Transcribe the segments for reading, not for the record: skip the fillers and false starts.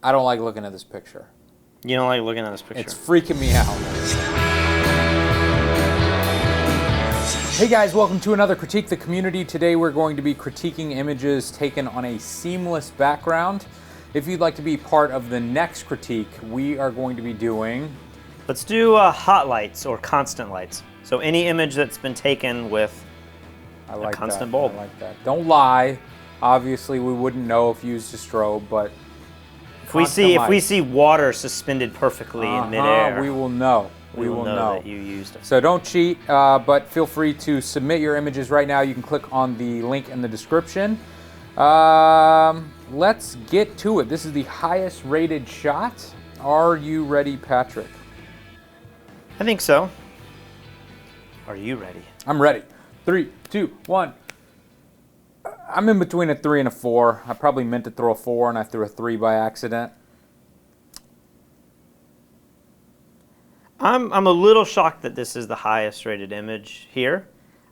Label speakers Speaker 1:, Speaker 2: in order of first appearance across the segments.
Speaker 1: I don't like looking at this picture.
Speaker 2: You don't like looking at this picture?
Speaker 1: It's freaking me out. Hey guys, welcome to another Critique the Community. Today we're going to be critiquing images taken on a seamless background. If you'd like to be part of the next critique, we are going to be doing...
Speaker 2: Let's do hot lights or constant lights. So any image that's been taken with a constant bulb.
Speaker 1: I like that. Don't lie. Obviously, we wouldn't know if you used a strobe, but
Speaker 2: if we see water suspended perfectly in midair,
Speaker 1: we will know.
Speaker 2: We will know that you used it.
Speaker 1: So don't cheat, but feel free to submit your images right now. You can click on the link in the description. Let's get to it. This is the highest rated shot. Are you ready, Patrick?
Speaker 2: I think so. Are you ready?
Speaker 1: I'm ready. 3, 2, 1. I'm in between a 3 and a 4. I probably meant to throw a 4 and I threw a 3 by accident.
Speaker 2: I'm a little shocked that this is the highest rated image here.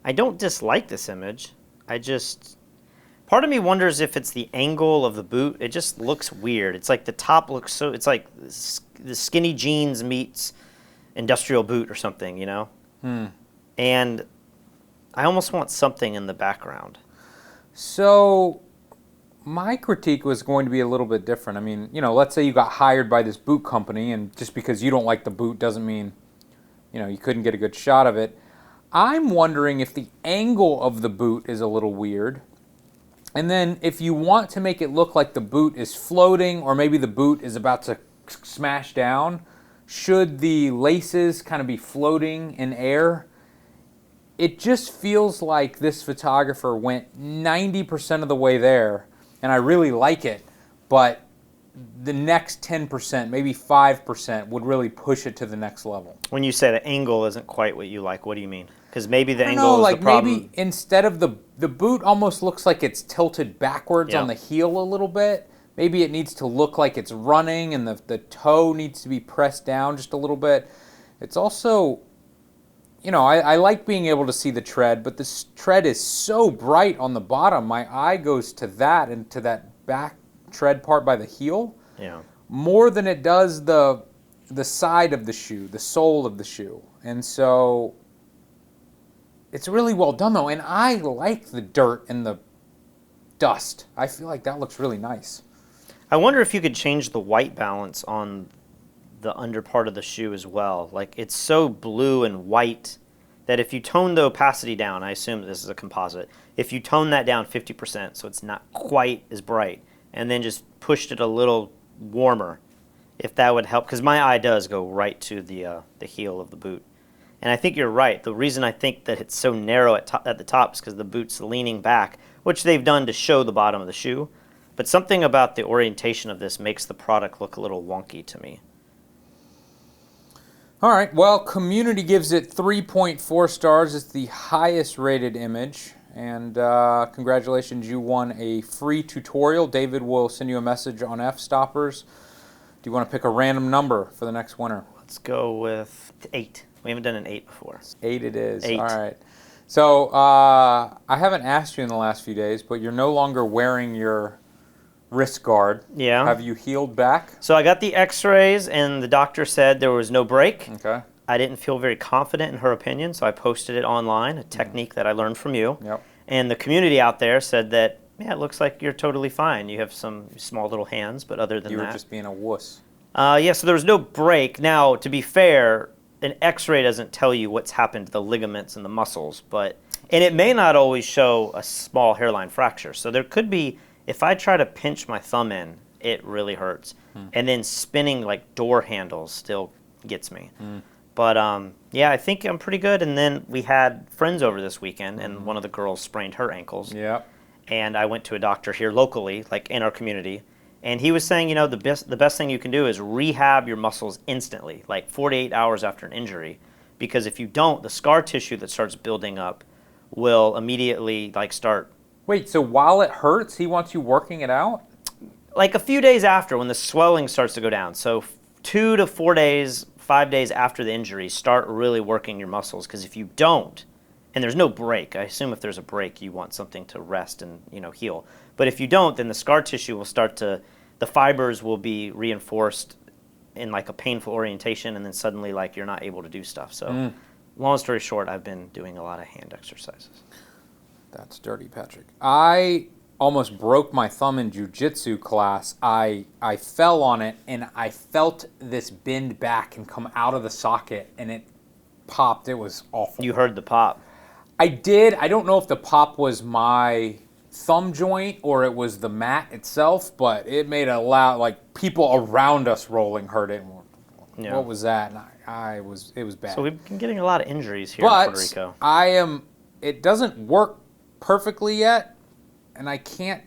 Speaker 2: I don't dislike this image. Part of me wonders if it's the angle of the boot. It just looks weird. It's like the top looks so, it's like the skinny jeans meets industrial boot or something, you know? And I almost want something in the background.
Speaker 1: So my critique was going to be a little bit different. I mean, you know, let's say you got hired by this boot company, and just because you don't like the boot doesn't mean, you know, you couldn't get a good shot of it. I'm wondering if the angle of the boot is a little weird. And then if you want to make it look like the boot is floating, or maybe the boot is about to smash down, should the laces kind of be floating in air? It just feels like this photographer went 90% of the way there, and I really like it, but the next 10%, maybe 5% would really push it to the next level.
Speaker 2: When you say the angle isn't quite what you like, what do you mean? Because maybe the angle is the problem.
Speaker 1: Maybe instead of the boot almost looks like it's tilted backwards on the heel a little bit. Maybe it needs to look like it's running and the toe needs to be pressed down just a little bit. It's also, you know, I like being able to see the tread, but this tread is so bright on the bottom. My eye goes to that and to that back tread part by the heel more than it does the side of the shoe, the sole of the shoe. And so it's really well done though, and I like the dirt and the dust. I feel like that looks really nice.
Speaker 2: I wonder if you could change the white balance on the under part of the shoe as well. Like, it's so blue and white that if you tone the opacity down, I assume this is a composite, if you tone that down 50% so it's not quite as bright, and then just pushed it a little warmer, if that would help, because my eye does go right to the heel of the boot. And I think you're right. The reason I think that it's so narrow at the top is because the boot's leaning back, which they've done to show the bottom of the shoe. But something about the orientation of this makes the product look a little wonky to me.
Speaker 1: All right, well, community gives it 3.4 stars. It's the highest rated image. And congratulations, you won a free tutorial. David will send you a message on Fstoppers. Do you want to pick a random number for the next winner?
Speaker 2: Let's go with 8. We haven't done an 8 before.
Speaker 1: 8 it is.
Speaker 2: 8.
Speaker 1: All right. So I haven't asked you in the last few days, but you're no longer wearing your wrist guard.
Speaker 2: Yeah.
Speaker 1: Have you healed back?
Speaker 2: So I got the x-rays and the doctor said there was no break.
Speaker 1: Okay.
Speaker 2: I didn't feel very confident in her opinion, so I posted it online, a technique that I learned from you.
Speaker 1: Yep.
Speaker 2: And the community out there said that, yeah, it looks like you're totally fine. You have some small little hands, but other than that...
Speaker 1: You were just being a wuss.
Speaker 2: Yeah, so there was no break. Now, to be fair, an x-ray doesn't tell you what's happened to the ligaments and the muscles, and it may not always show a small hairline fracture. So there could be, if I try to pinch my thumb in, it really hurts. And then spinning like door handles still gets me. But yeah, I think I'm pretty good. And then we had friends over this weekend, and one of the girls sprained her ankles.
Speaker 1: Yep.
Speaker 2: And I went to a doctor here locally, like in our community, and he was saying, you know, the best thing you can do is rehab your muscles instantly, like 48 hours after an injury, because if you don't, the scar tissue that starts building up will immediately like start.
Speaker 1: Wait, so while it hurts, he wants you working it out?
Speaker 2: Like a few days after, when the swelling starts to go down. So 2 to 4 days, 5 days after the injury, start really working your muscles, because if you don't, and there's no break, I assume if there's a break, you want something to rest and, you know, heal. But if you don't, then the scar tissue will start to the fibers will be reinforced in like a painful orientation, and then suddenly like you're not able to do stuff. So long story short, I've been doing a lot of hand exercises.
Speaker 1: That's dirty, Patrick. I almost broke my thumb in jiu-jitsu class. I fell on it, and I felt this bend back and come out of the socket, and it popped. It was awful.
Speaker 2: You heard the pop.
Speaker 1: I did. I don't know if the pop was my thumb joint or it was the mat itself, but it made a loud, like, people around us rolling heard it.
Speaker 2: Yeah.
Speaker 1: What was that? And it was bad.
Speaker 2: So we've been getting a lot of injuries here in Puerto Rico.
Speaker 1: It doesn't work perfectly yet, and I can't.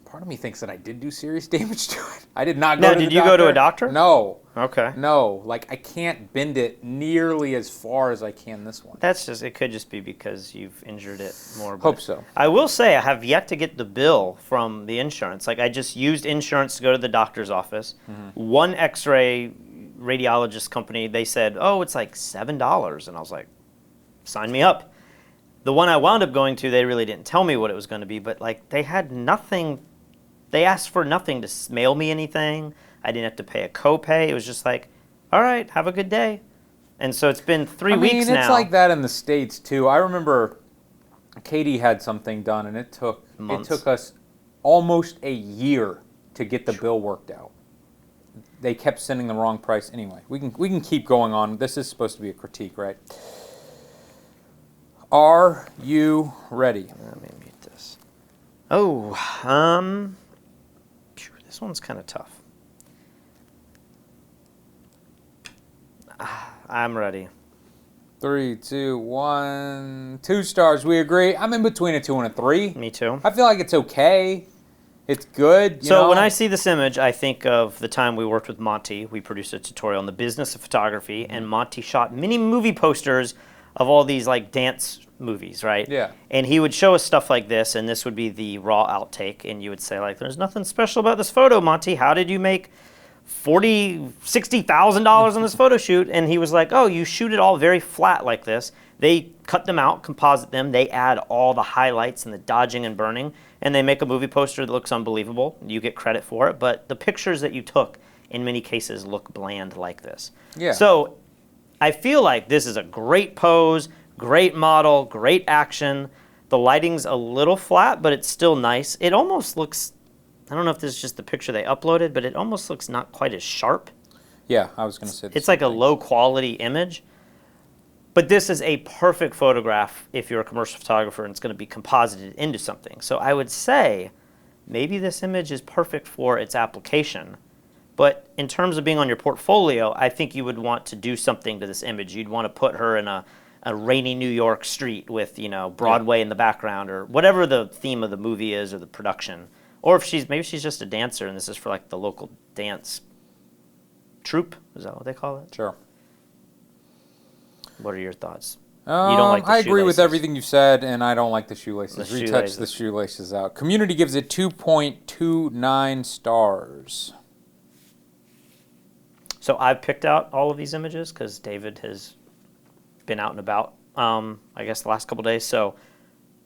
Speaker 1: Part of me thinks that I did do serious damage to it. I did not go to the doctor.
Speaker 2: Now, did you go to a doctor?
Speaker 1: No.
Speaker 2: Okay.
Speaker 1: No. Like, I can't bend it nearly as far as I can this one.
Speaker 2: It could just be because you've injured it more.
Speaker 1: Hope so.
Speaker 2: I will say I have yet to get the bill from the insurance. Like, I just used insurance to go to the doctor's office. One x-ray radiologist company, they said, oh, it's like $7. And I was like, sign me up. The one I wound up going to, they really didn't tell me what it was going to be, but like they had nothing. They asked for nothing to mail me anything. I didn't have to pay a copay. It was just like, all right, have a good day. And so it's been 3 weeks now.
Speaker 1: It's like that in the States too. I remember Katie had something done, and it took us almost a year to get the bill worked out. They kept sending the wrong price. Anyway, we can keep going on. This is supposed to be a critique, right? Are you ready?
Speaker 2: Let me mute this. Oh, this one's kind of tough. I'm ready.
Speaker 1: 3, 2, 1. 2 stars. We agree. I'm in between a 2 and a 3.
Speaker 2: Me too.
Speaker 1: I feel like it's okay. It's good.
Speaker 2: So when I see this image, I think of the time we worked with Monty. We produced a tutorial on the business of photography, and Monty shot mini movie posters of all these like dance movies, right?
Speaker 1: Yeah.
Speaker 2: And he would show us stuff like this, and this would be the raw outtake, and you would say like, "There's nothing special about this photo, Monty. How did you make $60,000 on this photo shoot?" And he was like, "Oh, you shoot it all very flat like this. They cut them out, composite them. They add all the highlights and the dodging and burning, and they make a movie poster that looks unbelievable. You get credit for it, but the pictures that you took in many cases look bland like this."
Speaker 1: Yeah.
Speaker 2: So I feel like this is a great pose, great model, great action. The lighting's a little flat, but it's still nice. It almost looks, I don't know if this is just the picture they uploaded, but it almost looks not quite as sharp.
Speaker 1: Yeah, I was going to say
Speaker 2: it's like a low quality image. But this is a perfect photograph if you're a commercial photographer and it's going to be composited into something. So I would say maybe this image is perfect for its application. But in terms of being on your portfolio, I think you would want to do something to this image. You'd want to put her in a rainy New York street with, Broadway in the background, or whatever the theme of the movie is or the production. Or if maybe she's just a dancer and this is for like the local dance troupe. Is that what they call it?
Speaker 1: Sure.
Speaker 2: What are your thoughts? You don't like the
Speaker 1: I agree with
Speaker 2: shoelaces.
Speaker 1: everything you've said, and I don't like the shoelaces.
Speaker 2: The
Speaker 1: Retouch
Speaker 2: shoelaces.
Speaker 1: the shoelaces out. Community gives it 2.29 stars.
Speaker 2: So I've picked out all of these images because David has been out and about, I guess, the last couple days. So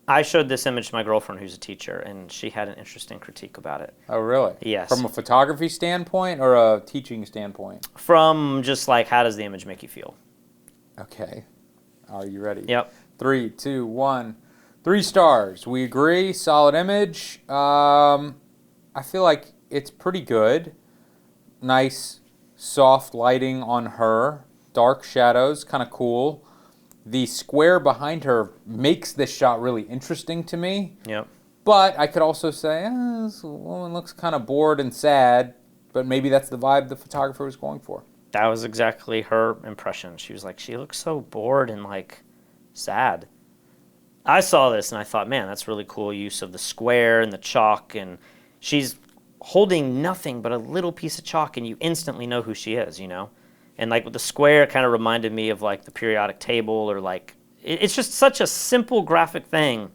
Speaker 2: I showed this image to my girlfriend who's a teacher, and she had an interesting critique about it.
Speaker 1: Oh, really?
Speaker 2: Yes.
Speaker 1: From a photography standpoint or a teaching standpoint?
Speaker 2: From just like, how does the image make you feel?
Speaker 1: Okay. Are you ready?
Speaker 2: Yep.
Speaker 1: 3, 2, 1. 3 stars. We agree. Solid image. I feel like it's pretty good. Nice, soft lighting on her. Dark shadows. Kind of cool. The square behind her makes this shot really interesting to me.
Speaker 2: Yep.
Speaker 1: But I could also say, this woman looks kind of bored and sad. But maybe that's the vibe the photographer was going for.
Speaker 2: That was exactly her impression. She was like, she looks so bored and like sad. I saw this and I thought, man, that's really cool use of the square and the chalk, and she's holding nothing but a little piece of chalk and you instantly know who she is, And like with the square, it kind of reminded me of like the periodic table, or like, it's just such a simple graphic thing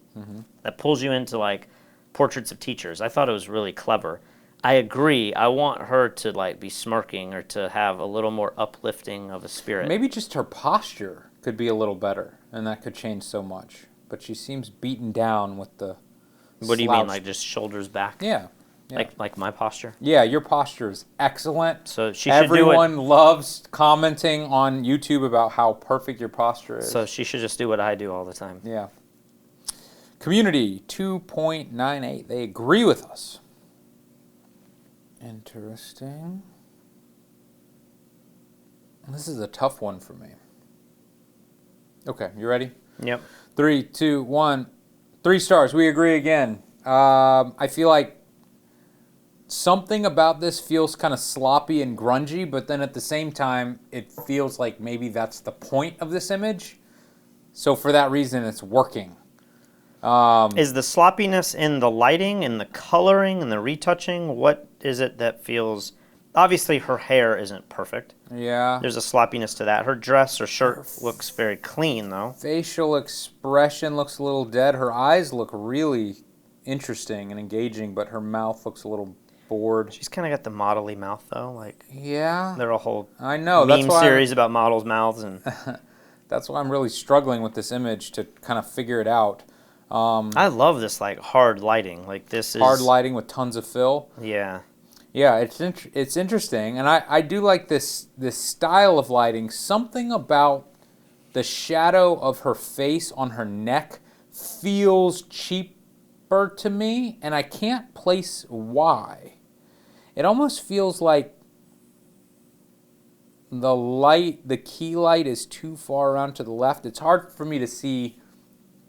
Speaker 2: that pulls you into like portraits of teachers. I thought it was really clever. I agree. I want her to like be smirking or to have a little more uplifting of a spirit.
Speaker 1: Maybe just her posture could be a little better, and that could change so much. But she seems beaten down with the
Speaker 2: What do you mean,
Speaker 1: slouched-
Speaker 2: like just shoulders back?
Speaker 1: Yeah. Yeah.
Speaker 2: Like my posture.
Speaker 1: Yeah, your posture is excellent.
Speaker 2: So she should
Speaker 1: Everyone loves commenting on YouTube about how perfect your posture is.
Speaker 2: So she should just do what I do all the time.
Speaker 1: Yeah. Community 2.98. They agree with us. Interesting. This is a tough one for me. Okay, you ready?
Speaker 2: Yep.
Speaker 1: 3, 2, 1. 3 stars. We agree again. I feel like something about this feels kind of sloppy and grungy, but then at the same time, it feels like maybe that's the point of this image. So for that reason, it's working.
Speaker 2: Is the sloppiness in the lighting and the coloring and the retouching? What is it that feels... Obviously, her hair isn't perfect.
Speaker 1: Yeah.
Speaker 2: There's a sloppiness to that. Her dress or shirt looks very clean, though.
Speaker 1: Facial expression looks a little dead. Her eyes look really interesting and engaging, but her mouth looks a little bored.
Speaker 2: She's kind of got the model-y mouth, though. Like,
Speaker 1: yeah.
Speaker 2: there are a whole
Speaker 1: I know.
Speaker 2: meme series about models' mouths. And
Speaker 1: that's why I'm really struggling with this image to kind of figure it out.
Speaker 2: I love this, like, hard lighting. Like, this is...
Speaker 1: Hard lighting with tons of fill.
Speaker 2: Yeah.
Speaker 1: Yeah, it's interesting, and I do like this style of lighting. Something about the shadow of her face on her neck feels cheaper to me, and I can't place why. It almost feels like the key light is too far around to the left. It's hard for me to see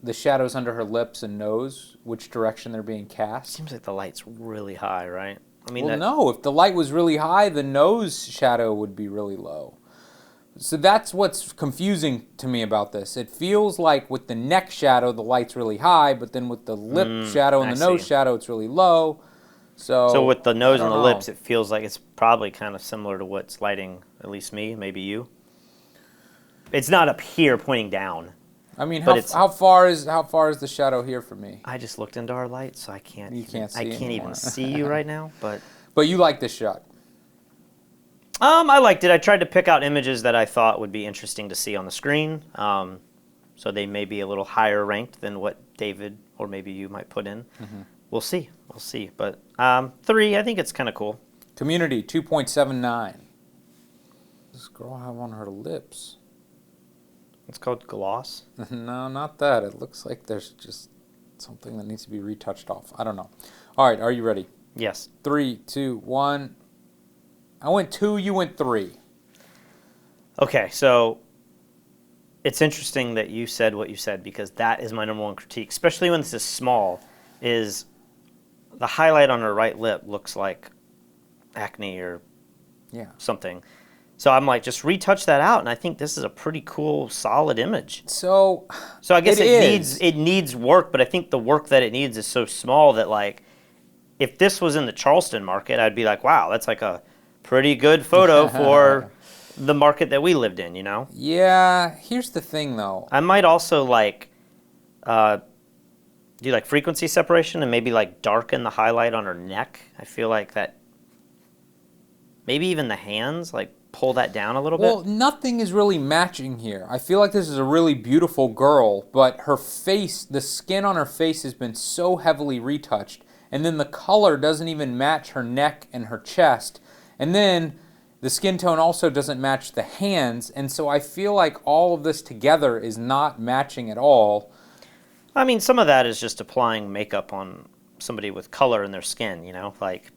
Speaker 1: the shadows under her lips and nose, which direction they're being cast.
Speaker 2: Seems like the light's really high, right? I mean,
Speaker 1: well, no. If the light was really high, the nose shadow would be really low. So that's what's confusing to me about this. It feels like with the neck shadow, the light's really high, but then with the lip shadow and the nose shadow, it's really low. So
Speaker 2: with the nose and the lips, it feels like it's probably kind of similar to what's lighting, at least me, maybe you. It's not up here pointing down.
Speaker 1: I mean, how far is the shadow here for me?
Speaker 2: I just looked into our light, so I can't.
Speaker 1: You can't see.
Speaker 2: I can't even see you right now.
Speaker 1: But you like this shot.
Speaker 2: I liked it. I tried to pick out images that I thought would be interesting to see on the screen. So they may be a little higher ranked than what David or maybe you might put in. Mm-hmm. We'll see. But 3, I think it's kind of cool.
Speaker 1: Community 2.79. This girl have on her lips.
Speaker 2: It's called gloss.
Speaker 1: No, not that. It looks like there's just something that needs to be retouched off. I don't know. All right, are you ready?
Speaker 2: Yes.
Speaker 1: 3, 2, 1. I went 2, you went 3.
Speaker 2: Okay, so it's interesting that you said what you said because that is my number one critique, especially when this is small, is the highlight on her right lip looks like acne or something. So I'm like, just retouch that out, and I think this is a pretty cool, solid image.
Speaker 1: So
Speaker 2: I guess it needs work, but I think the work that it needs is so small that, like, if this was in the Charleston market, I'd be like, wow, that's like a pretty good photo for the market that we lived in, you know?
Speaker 1: Yeah, here's the thing, though.
Speaker 2: I might also, like, do, like, frequency separation and maybe, like, darken the highlight on her neck. I feel like that, maybe even the hands, like, pull that down a little bit.
Speaker 1: Well, nothing is really matching here. I feel like this is a really beautiful girl, but her face, the skin on her face has been so heavily retouched, and then the color doesn't even match her neck and her chest, and then the skin tone also doesn't match the hands, and so I feel like all of this together is not matching at all.
Speaker 2: I mean, some of that is just applying makeup on somebody with color in their skin, you know, like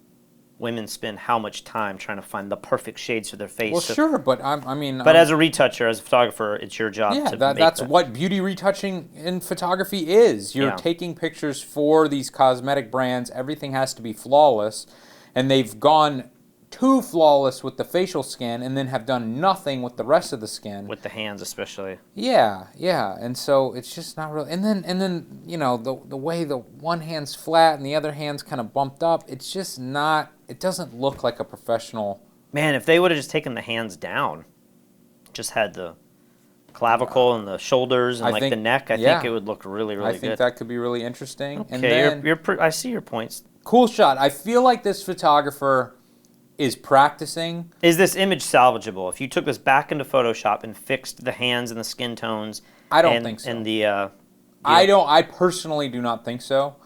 Speaker 2: women spend how much time trying to find the perfect shades for their face.
Speaker 1: Well, sure, but I mean...
Speaker 2: But as a retoucher, as a photographer, it's your job to make
Speaker 1: that's what beauty retouching in photography is. You're taking pictures for these cosmetic brands. Everything has to be flawless, and they've gone too flawless with the facial skin and then have done nothing with the rest of the skin.
Speaker 2: With the hands especially.
Speaker 1: Yeah, and so it's just not really... And then you know, the way the one hand's flat and the other hand's kind of bumped up, it's just not... It doesn't look like a professional...
Speaker 2: Man, if they would have just taken the hands down, just had the clavicle and the shoulders and the neck, I think it would look really, really good.
Speaker 1: I think that could be really interesting.
Speaker 2: Okay,
Speaker 1: and then,
Speaker 2: I see your points.
Speaker 1: Cool shot. I feel like this photographer is practicing.
Speaker 2: Is this image salvageable? If you took this back into Photoshop and fixed the hands and the skin tones...
Speaker 1: I don't think so.
Speaker 2: And the...
Speaker 1: I personally do not think so.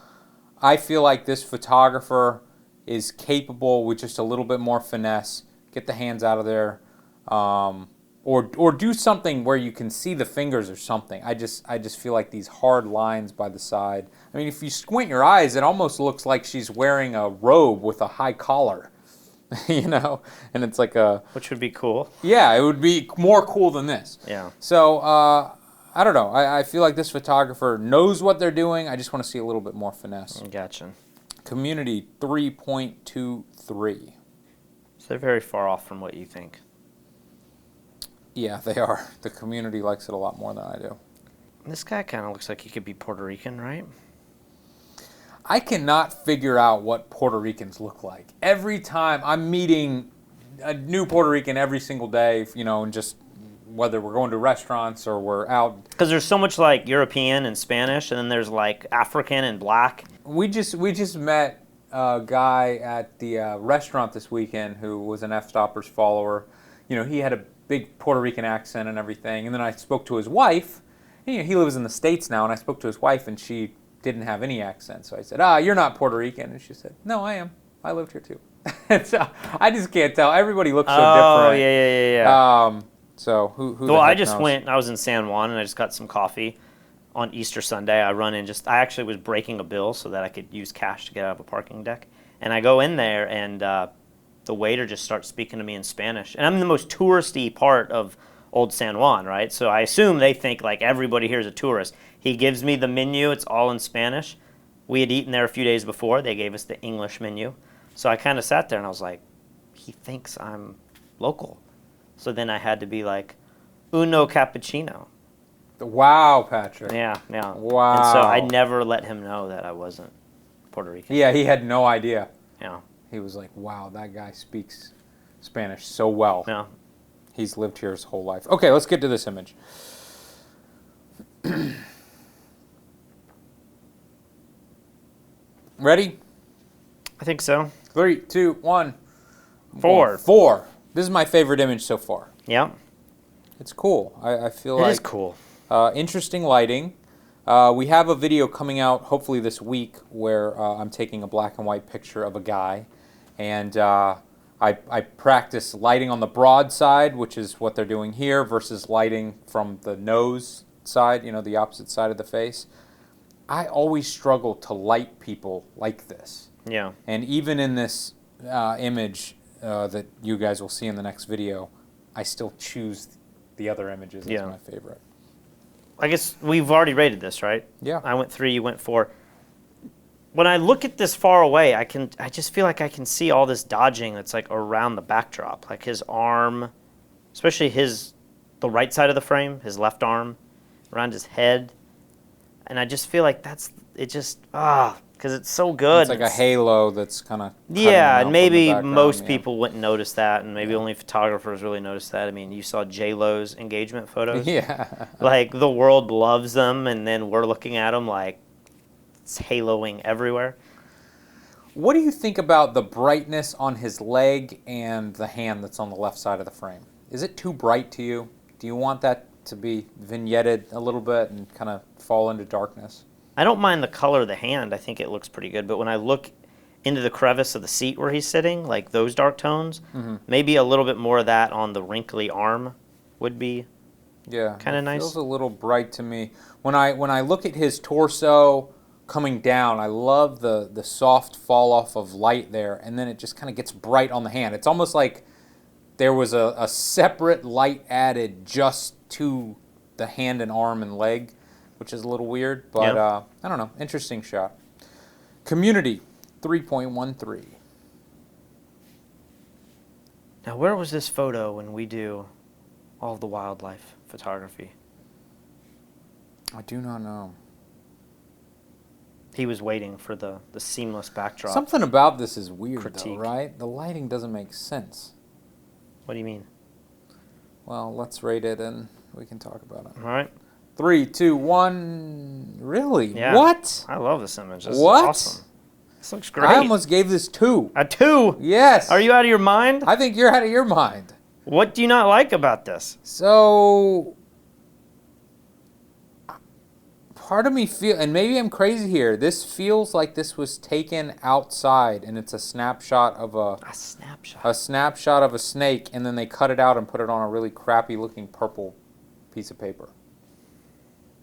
Speaker 1: I feel like this photographer is capable with just a little bit more finesse, get the hands out of there, or do something where you can see the fingers or something. I just feel like these hard lines by the side. I mean, if you squint your eyes, it almost looks like she's wearing a robe with a high collar, you know, and it's like a...
Speaker 2: Which would be cool.
Speaker 1: Yeah, it would be more cool than this.
Speaker 2: Yeah.
Speaker 1: So, I don't know. I feel like this photographer knows what they're doing. I just want to see a little bit more finesse.
Speaker 2: Gotcha.
Speaker 1: Community 3.23.
Speaker 2: So they're very far off from what you think.
Speaker 1: Yeah, they are. The community likes it a lot more than I do.
Speaker 2: This guy kind of looks like he could be Puerto Rican, right?
Speaker 1: I cannot figure out what Puerto Ricans look like. Every time I'm meeting a new Puerto Rican every single day, you know, and just whether we're going to restaurants or we're out.
Speaker 2: Because there's so much like European and Spanish, and then there's like African and black.
Speaker 1: We just met a guy at the restaurant this weekend who was an Fstoppers follower. You know, he had a big Puerto Rican accent and everything. And then I spoke to his wife. And, you know, he lives in the States now, and I spoke to his wife, and she didn't have any accent. So I said, you're not Puerto Rican. And she said, no, I am. I lived here too. And so I just can't tell. Everybody looks so different.
Speaker 2: Oh, yeah.
Speaker 1: So who the
Speaker 2: Well, I
Speaker 1: heck
Speaker 2: just
Speaker 1: knows?
Speaker 2: I was in San Juan, and I just got some coffee on Easter Sunday. I actually was breaking a bill so that I could use cash to get out of a parking deck. And I go in there, and the waiter just starts speaking to me in Spanish. And I'm in the most touristy part of Old San Juan, right? So I assume they think like everybody here is a tourist. He gives me the menu. It's all in Spanish. We had eaten there a few days before. They gave us the English menu. So I kind of sat there, and I was like, he thinks I'm local. So then I had to be like, uno cappuccino.
Speaker 1: Wow, Patrick.
Speaker 2: Yeah.
Speaker 1: Wow.
Speaker 2: And so I never let him know that I wasn't Puerto Rican.
Speaker 1: Yeah, he had no idea.
Speaker 2: Yeah.
Speaker 1: He was like, wow, that guy speaks Spanish so well.
Speaker 2: Yeah.
Speaker 1: He's lived here his whole life. Okay, let's get to this image. Ready?
Speaker 2: I think so.
Speaker 1: 3, 2, 1.
Speaker 2: 4.
Speaker 1: 4. This is my favorite image so far.
Speaker 2: Yeah.
Speaker 1: It's cool. I feel
Speaker 2: It
Speaker 1: like...
Speaker 2: is cool.
Speaker 1: Interesting lighting. We have a video coming out hopefully this week where I'm taking a black and white picture of a guy, and I practice lighting on the broad side, which is what they're doing here, versus lighting from the nose side, you know, the opposite side of the face. I always struggle to light people like this.
Speaker 2: Yeah.
Speaker 1: And even in this image that you guys will see in the next video, I still choose the other images as my favorite.
Speaker 2: I guess we've already rated this, right?
Speaker 1: Yeah.
Speaker 2: I went 3, you went 4. When I look at this far away, I just feel like I can see all this dodging that's like around the backdrop, like his arm, especially the right side of the frame, his left arm, around his head, and I just feel like because it's so good.
Speaker 1: It's like a halo that's kind of
Speaker 2: and maybe most people wouldn't notice that, and maybe only photographers really notice that. I mean, you saw J-Lo's engagement photos.
Speaker 1: Yeah.
Speaker 2: Like the world loves them, and then we're looking at them like it's haloing everywhere.
Speaker 1: What do you think about the brightness on his leg and the hand that's on the left side of the frame? Is it too bright to you? Do you want that to be vignetted a little bit and kind of fall into darkness?
Speaker 2: I don't mind the color of the hand. I think it looks pretty good. But when I look into the crevice of the seat where he's sitting, like those dark tones, maybe a little bit more of that on the wrinkly arm would be kind of nice.
Speaker 1: Feels a little bright to me. When I look at his torso coming down, I love the soft fall off of light there, and then it just kind of gets bright on the hand. It's almost like there was a separate light added just to the hand and arm and leg, which is a little weird, but I don't know. Interesting shot. Community, 3.13.
Speaker 2: Now, where was this photo when we do all of the wildlife photography?
Speaker 1: I do not know.
Speaker 2: He was waiting for the seamless backdrop.
Speaker 1: Something about this is weird, though,
Speaker 2: Critique.
Speaker 1: right? The lighting doesn't make sense.
Speaker 2: What do you mean?
Speaker 1: Well, let's rate it and we can talk about it.
Speaker 2: All right.
Speaker 1: 3, 2, 1. Really?
Speaker 2: Yeah.
Speaker 1: What?
Speaker 2: I love this image. This
Speaker 1: What?
Speaker 2: is awesome. This looks great.
Speaker 1: I almost gave this 2.
Speaker 2: A 2?
Speaker 1: Yes.
Speaker 2: Are you out of your mind?
Speaker 1: I think you're out of your mind.
Speaker 2: What do you not like about this?
Speaker 1: So, part of me and maybe I'm crazy here. This feels like this was taken outside, and it's a snapshot of
Speaker 2: A snapshot.
Speaker 1: a snapshot of a snake, and then they cut it out and put it on a really crappy looking purple piece of paper.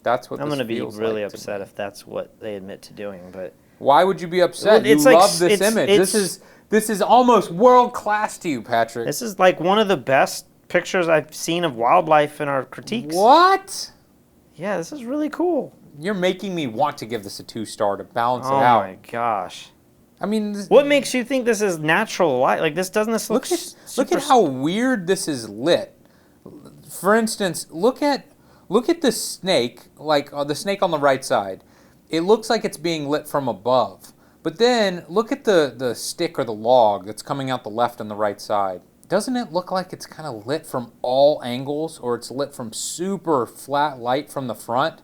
Speaker 1: That's what
Speaker 2: I'm
Speaker 1: this
Speaker 2: going to be
Speaker 1: feels
Speaker 2: really
Speaker 1: like to
Speaker 2: upset
Speaker 1: me.
Speaker 2: if that's what they admit to doing. But
Speaker 1: Why would you be upset?
Speaker 2: Well, it's
Speaker 1: you
Speaker 2: like
Speaker 1: love this
Speaker 2: it's-
Speaker 1: image.
Speaker 2: it's-
Speaker 1: This is almost world class to you, Patrick.
Speaker 2: this is like one of the best pictures I've seen of wildlife in our critiques.
Speaker 1: What?
Speaker 2: Yeah, this is really cool.
Speaker 1: You're making me want to give this a 2-star to balance
Speaker 2: Oh
Speaker 1: it out.
Speaker 2: my gosh.
Speaker 1: I mean,
Speaker 2: What makes you think this is natural light? Like this doesn't this look
Speaker 1: look at how weird this is lit. For instance, look at the snake, like the snake on the right side. It looks like it's being lit from above. But then look at the stick or the log that's coming out the left and the right side. Doesn't it look like it's kind of lit from all angles, or it's lit from super flat light from the front?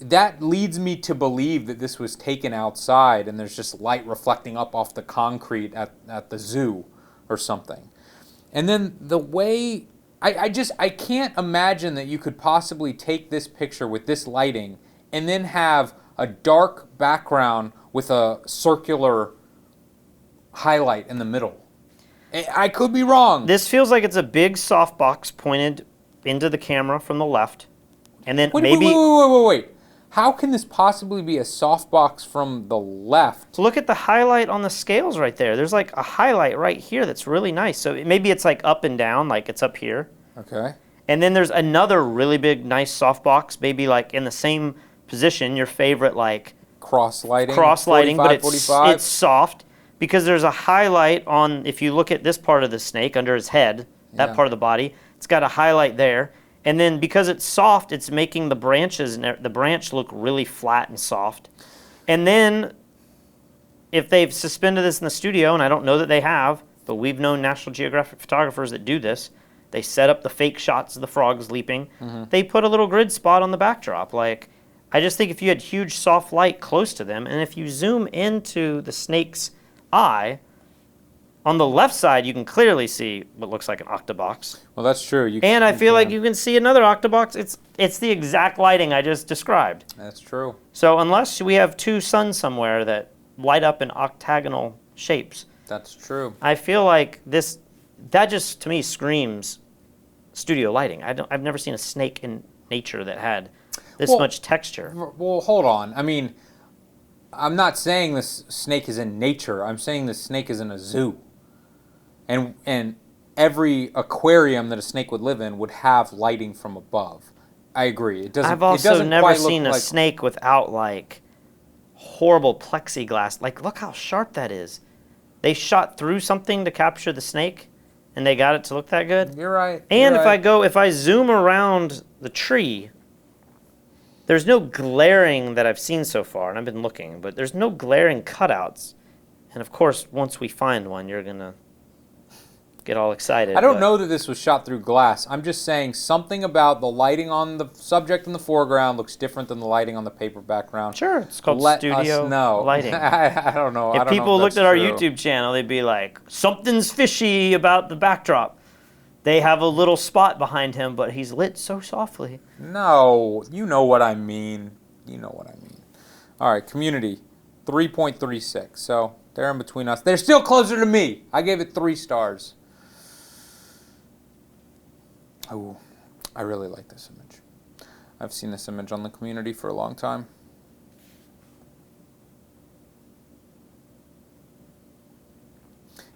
Speaker 1: That leads me to believe that this was taken outside and there's just light reflecting up off the concrete at the zoo or something. And then the way, I can't imagine that you could possibly take this picture with this lighting and then have a dark background with a circular highlight in the middle. I could be wrong.
Speaker 2: This feels like it's a big softbox pointed into the camera from the left. And then maybe
Speaker 1: Wait. How can this possibly be a softbox from the left?
Speaker 2: look at the highlight on the scales right there. There's like a highlight right here that's really nice. So maybe it's like up and down, like it's up here.
Speaker 1: Okay.
Speaker 2: And then there's another really big, nice softbox, maybe like in the same position, your favorite like
Speaker 1: Cross lighting,
Speaker 2: but
Speaker 1: 45.
Speaker 2: it's soft because there's a highlight on, if you look at this part of the snake under his head, that
Speaker 1: Yeah.
Speaker 2: part of the body, it's got a highlight there. And then because it's soft, it's making the branches and the branch look really flat and soft. And then if they've suspended this in the studio, and I don't know that they have, but we've known National Geographic photographers that do this, they set up the fake shots of the frogs leaping. They put a little grid spot on the backdrop. Like, I just think if you had huge soft light close to them, and if you zoom into the snake's eye, on the left side, you can clearly see what looks like an octobox.
Speaker 1: Well, that's true.
Speaker 2: And I feel like you can see another octobox. It's the exact lighting I just described.
Speaker 1: That's true.
Speaker 2: So unless we have two suns somewhere that light up in octagonal shapes,
Speaker 1: That's true.
Speaker 2: I feel like that just to me screams studio lighting. I've never seen a snake in nature that had this much texture.
Speaker 1: Well, hold on. I mean, I'm not saying this snake is in nature. I'm saying this snake is in a zoo. And every aquarium that a snake would live in would have lighting from above. I agree. It doesn't.
Speaker 2: I've also
Speaker 1: it doesn't
Speaker 2: never
Speaker 1: quite look
Speaker 2: seen a
Speaker 1: like,
Speaker 2: snake without like horrible plexiglass. Like, look how sharp that is. They shot through something to capture the snake, and they got it to look that good.
Speaker 1: You're right.
Speaker 2: And
Speaker 1: you're
Speaker 2: if I zoom around the tree, there's no glaring that I've seen so far, and I've been looking, but there's no glaring cutouts. And of course, once we find one, you're gonna get all excited.
Speaker 1: I don't
Speaker 2: but-
Speaker 1: know that this was shot through glass. I'm just saying something about the lighting on the subject in the foreground looks different than the lighting on the paper background.
Speaker 2: Sure, it's called
Speaker 1: Let
Speaker 2: studio
Speaker 1: us know.
Speaker 2: lighting.
Speaker 1: I don't know. I
Speaker 2: If
Speaker 1: don't know
Speaker 2: people looked
Speaker 1: that's
Speaker 2: at our
Speaker 1: true.
Speaker 2: YouTube channel, they'd be like, something's fishy about the backdrop. They have a little spot behind him, but he's lit so softly.
Speaker 1: No, you know what I mean. You know what I mean. All right, community, 3.36. So they're in between us. They're still closer to me. I gave it 3 stars. Oh, I really like this image. I've seen this image on the community for a long time.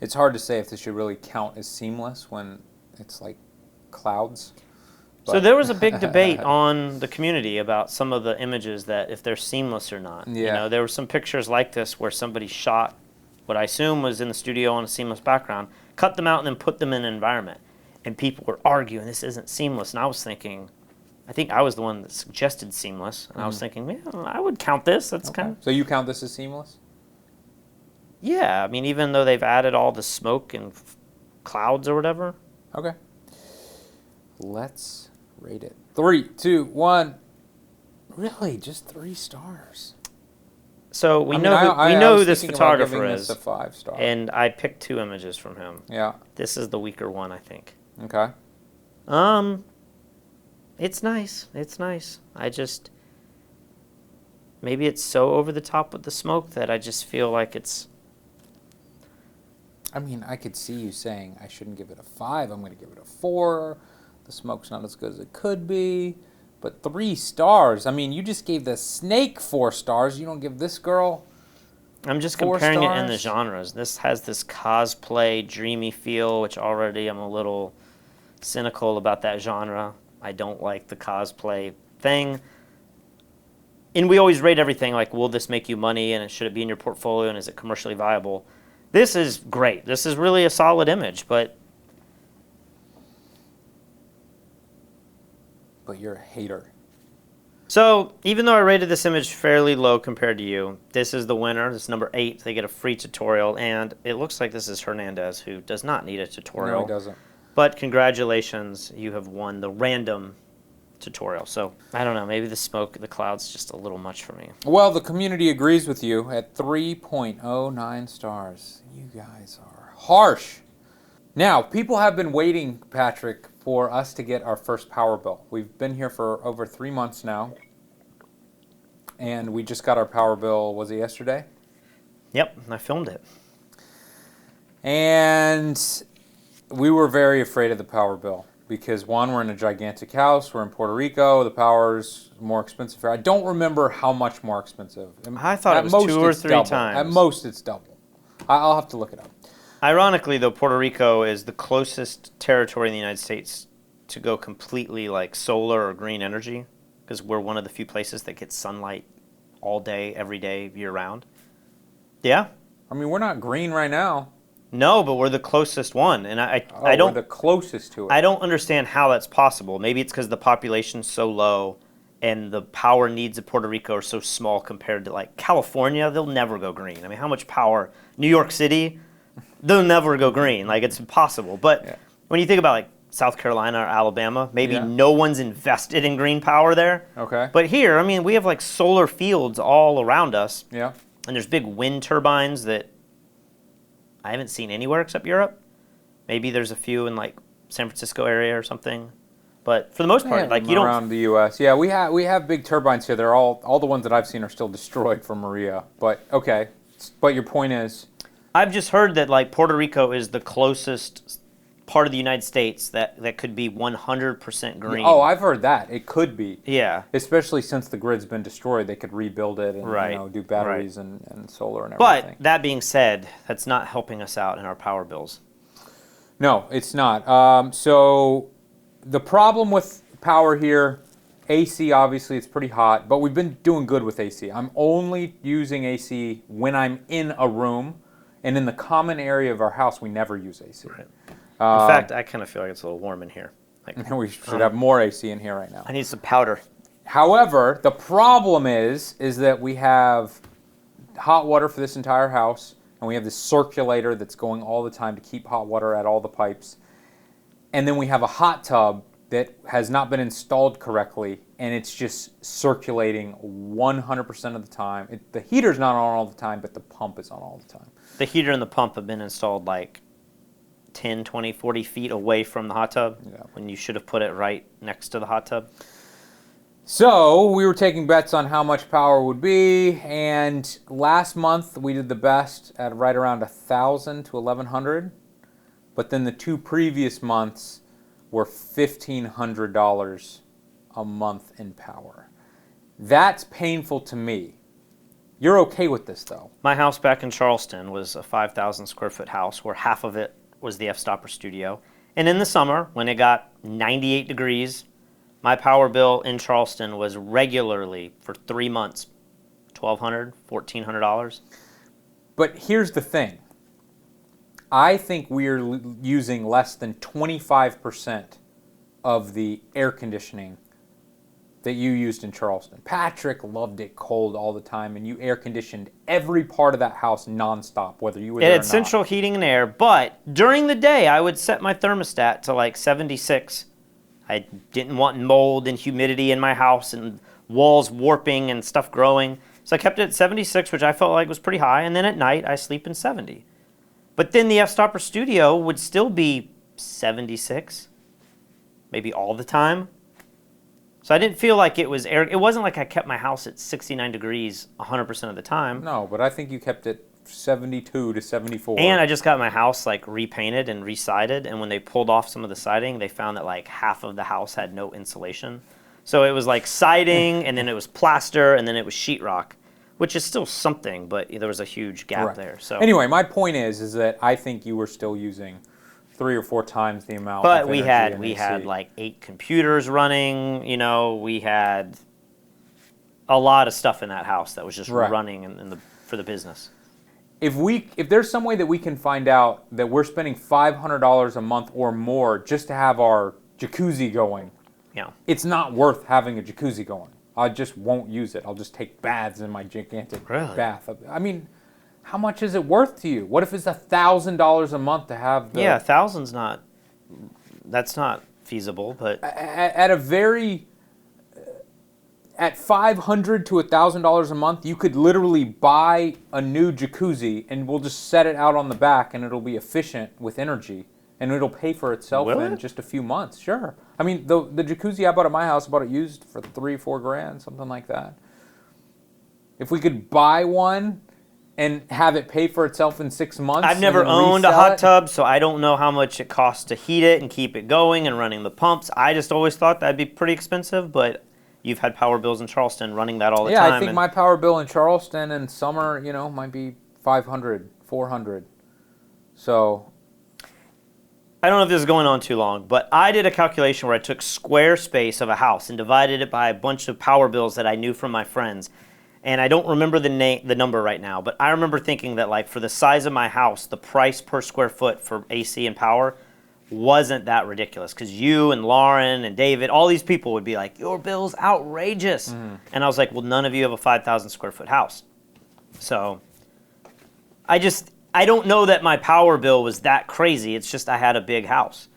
Speaker 1: It's hard to say if this should really count as seamless when it's like clouds.
Speaker 2: So
Speaker 1: but-
Speaker 2: there was a big debate on the community about some of the images that if they're seamless or not. You
Speaker 1: Yeah.
Speaker 2: know, there were some pictures like this where somebody shot what I assume was in the studio on a seamless background, cut them out and then put them in an environment. And people were arguing this isn't seamless. And I was thinking, I think I was the one that suggested seamless. And I was thinking, man, I would count this. That's
Speaker 1: Okay.
Speaker 2: kind of,
Speaker 1: So you count this as seamless?
Speaker 2: yeah. I mean, even though they've added all the smoke and clouds or whatever.
Speaker 1: Okay. Let's rate it. 3, 2, 1. Really, just 3 stars.
Speaker 2: So we
Speaker 1: I mean,
Speaker 2: know
Speaker 1: I
Speaker 2: we know
Speaker 1: was
Speaker 2: who this
Speaker 1: thinking about
Speaker 2: photographer
Speaker 1: giving
Speaker 2: is.
Speaker 1: this a 5 star.
Speaker 2: And I picked 2 images from him.
Speaker 1: Yeah.
Speaker 2: This is the weaker one, I think.
Speaker 1: Okay.
Speaker 2: It's nice. It's nice. maybe it's so over the top with the smoke that I just feel like it's...
Speaker 1: I mean, I could see you saying I shouldn't give it a 5. I'm going to give it a 4. The smoke's not as good as it could be. But 3 stars. I mean, you just gave the snake 4 stars. You don't give this girl
Speaker 2: I'm just
Speaker 1: 4
Speaker 2: comparing it in the
Speaker 1: stars?
Speaker 2: genres. This has this cosplay, dreamy feel, which already I'm a little cynical about that genre. I don't like the cosplay thing. And we always rate everything like, will this make you money, and should it be in your portfolio, and is it commercially viable? This is great. This is really a solid image, but
Speaker 1: You're a hater.
Speaker 2: so even though I rated this image fairly low compared to you, this is the winner. This is number 8. They get a free tutorial, and it looks like this is Hernandez, who does not need a tutorial.
Speaker 1: No, he doesn't.
Speaker 2: But congratulations, you have won the random tutorial. So I don't know, maybe the smoke, the cloud's just a little much for me.
Speaker 1: Well, the community agrees with you at 3.09 stars. You guys are harsh. Now, people have been waiting, Patrick, for us to get our first power bill. We've been here for over 3 months now, and we just got our power bill, was it yesterday?
Speaker 2: Yep, I filmed it.
Speaker 1: And we were very afraid of the power bill because, one, we're in a gigantic house. We're in Puerto Rico. The power's more expensive here. I don't remember how much more expensive.
Speaker 2: I thought it was 2 or 3
Speaker 1: double.
Speaker 2: times.
Speaker 1: At most, it's double. I'll have to look it up.
Speaker 2: Ironically, though, Puerto Rico is the closest territory in the United States to go completely like solar or green energy, because we're one of the few places that gets sunlight all day, every day, year round. Yeah.
Speaker 1: I mean, we're not green right now.
Speaker 2: No, but we're the closest one, and I
Speaker 1: We're
Speaker 2: don't
Speaker 1: the closest to it.
Speaker 2: I don't understand how that's possible. Maybe it's because the population's so low, and the power needs of Puerto Rico are so small compared to like California. They'll never go green. I mean, how much power? New York City, they'll never go green. Like, it's impossible. But when you think about like South Carolina or Alabama, maybe no one's invested in green power there.
Speaker 1: Okay.
Speaker 2: But here, I mean, we have like solar fields all around us.
Speaker 1: Yeah.
Speaker 2: And there's big wind turbines that I haven't seen anywhere except Europe. Maybe there's a few in like San Francisco area or something. But for the most part, like, you don't...
Speaker 1: around the U.S. Yeah, we have big turbines here. They're all the ones that I've seen are still destroyed from Maria. But okay. But your point is...
Speaker 2: I've just heard that like Puerto Rico is the closest part of the United States that could be 100% green.
Speaker 1: Oh, I've heard that. It could be.
Speaker 2: Yeah.
Speaker 1: Especially since the grid's been destroyed, they could rebuild it and do batteries and solar and everything.
Speaker 2: But that being said, that's not helping us out in our power bills.
Speaker 1: No, it's not. So the problem with power here, AC, obviously, it's pretty hot, but we've been doing good with AC. I'm only using AC when I'm in a room, and in the common area of our house, we never use AC.
Speaker 2: Right. In fact, I kind of feel like it's a little warm in here. Like,
Speaker 1: we should have more AC in here right now.
Speaker 2: I need some powder.
Speaker 1: However, the problem is that we have hot water for this entire house, and we have this circulator that's going all the time to keep hot water at all the pipes. And then we have a hot tub that has not been installed correctly, and it's just circulating 100% of the time. The heater's not on all the time, but the pump is on all the time.
Speaker 2: The heater and the pump have been installed like 10, 20, 40 feet away from the hot tub when you should have put it right next to the hot tub.
Speaker 1: So we were taking bets on how much power would be, and last month we did the best at right around 1,000 to 1,100. But then the 2 previous months were $1,500 a month in power. That's painful to me. You're okay with this, though.
Speaker 2: My house back in Charleston was a 5,000 square foot house where half of it was the Fstoppers studio. And in the summer, when it got 98 degrees, my power bill in Charleston was regularly, for 3 months, $1,200, $1,400.
Speaker 1: But here's the thing. I think we're using less than 25% of the air conditioning that you used in Charleston. Patrick loved it cold all the time, and you air conditioned every part of that house nonstop, whether you were there or not.
Speaker 2: It had central heating and air, but during the day I would set my thermostat to like 76. I didn't want mold and humidity in my house and walls warping and stuff growing. So I kept it at 76, which I felt like was pretty high, and then at night I sleep in 70. But then the Fstopper studio would still be 76, maybe all the time. So I didn't feel like it was air. It wasn't like I kept my house at 69 degrees 100% of the time.
Speaker 1: No, but I think you kept it 72 to 74.
Speaker 2: And I just got my house like repainted and re-sided, and when they pulled off some of the siding, they found that like half of the house had no insulation. So it was like siding, and then it was plaster, and then it was sheetrock, which is still something, but there was a huge gap there. So
Speaker 1: anyway, my point is that I think you were still using 3 or 4 times the amount.
Speaker 2: But
Speaker 1: of
Speaker 2: we
Speaker 1: energy
Speaker 2: had like 8 computers running. You know, we had a lot of stuff in that house that was just running for the business.
Speaker 1: If there's some way that we can find out that we're spending $500 a month or more just to have our jacuzzi going, it's not worth having a jacuzzi going. I just won't use it. I'll just take baths in my gigantic bath. I mean, how much is it worth to you? What if it's $1,000 a month to have the...
Speaker 2: Yeah, $1,000's not... That's not feasible, but...
Speaker 1: At $500 to $1,000 a month, you could literally buy a new jacuzzi and we'll just set it out on the back and it'll be efficient with energy and it'll pay for itself in just a few months. Sure. I mean, the jacuzzi I bought at my house, I bought it used for $3-4 grand, something like that. If we could buy one and have it pay for itself in 6 months.
Speaker 2: I've never owned a hot tub, so I don't know how much it costs to heat it and keep it going and running the pumps. I just always thought that'd be pretty expensive, but you've had power bills in Charleston running that all the time.
Speaker 1: Yeah, I think my power bill in Charleston in summer, might be $500, $400. So
Speaker 2: I don't know if this is going on too long, but I did a calculation where I took square space of a house and divided it by a bunch of power bills that I knew from my friends. And I don't remember the number right now, but I remember thinking that like for the size of my house, the price per square foot for AC and power wasn't that ridiculous, because you and Lauren and David, all these people would be like, your bill's outrageous. And I was like, well, none of you have a 5,000 square foot house. So I don't know that my power bill was that crazy. It's just I had a big house.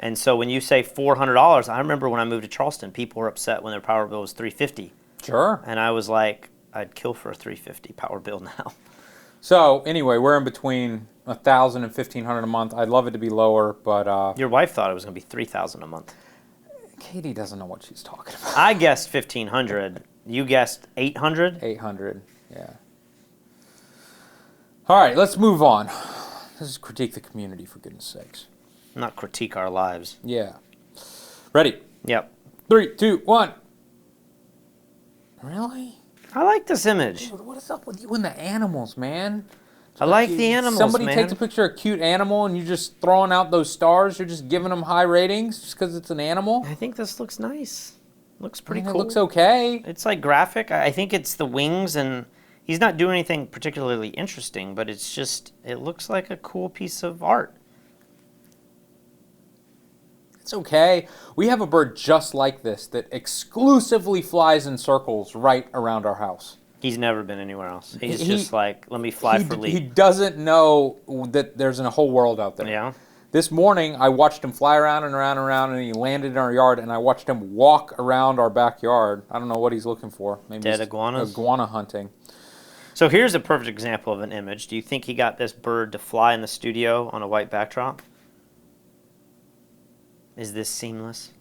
Speaker 2: And so when you say $400, I remember when I moved to Charleston, people were upset when their power bill was $350.
Speaker 1: Sure.
Speaker 2: And I was like, I'd kill for a $350 power bill now.
Speaker 1: So anyway, we're in between $1,000 and $1,500 a month. I'd love it to be lower, but
Speaker 2: your wife thought it was going to be $3,000 a month.
Speaker 1: Katie doesn't know what she's talking about.
Speaker 2: I guessed $1,500. You guessed $800.
Speaker 1: $800. Yeah. All right, let's move on. Let's just critique the community, for goodness sakes.
Speaker 2: Not critique our lives.
Speaker 1: Yeah. Ready?
Speaker 2: Yep.
Speaker 1: 3, 2, 1. Really?
Speaker 2: I like this image.
Speaker 1: Dude, what is up with you and the animals, man?
Speaker 2: I like the animals,
Speaker 1: Somebody
Speaker 2: man.
Speaker 1: takes a picture of a cute animal and you're just throwing out those stars. You're just giving them high ratings just because it's an animal.
Speaker 2: I think this looks nice. Looks pretty cool.
Speaker 1: It looks okay.
Speaker 2: It's like graphic. I think it's the wings, and he's not doing anything particularly interesting, but it's just, it looks like a cool piece of art.
Speaker 1: It's okay. We have a bird just like this that exclusively flies in circles right around our house.
Speaker 2: He's never been anywhere else. He's just like, let me fly for lead.
Speaker 1: He doesn't know that there's a whole world out there.
Speaker 2: Yeah.
Speaker 1: This morning, I watched him fly around and around and around, and he landed in our yard, and I watched him walk around our backyard. I don't know what he's looking for. Maybe
Speaker 2: dead iguanas?
Speaker 1: Iguana hunting.
Speaker 2: So here's a perfect example of an image. Do you think he got this bird to fly in the studio on a white backdrop? Is this seamless?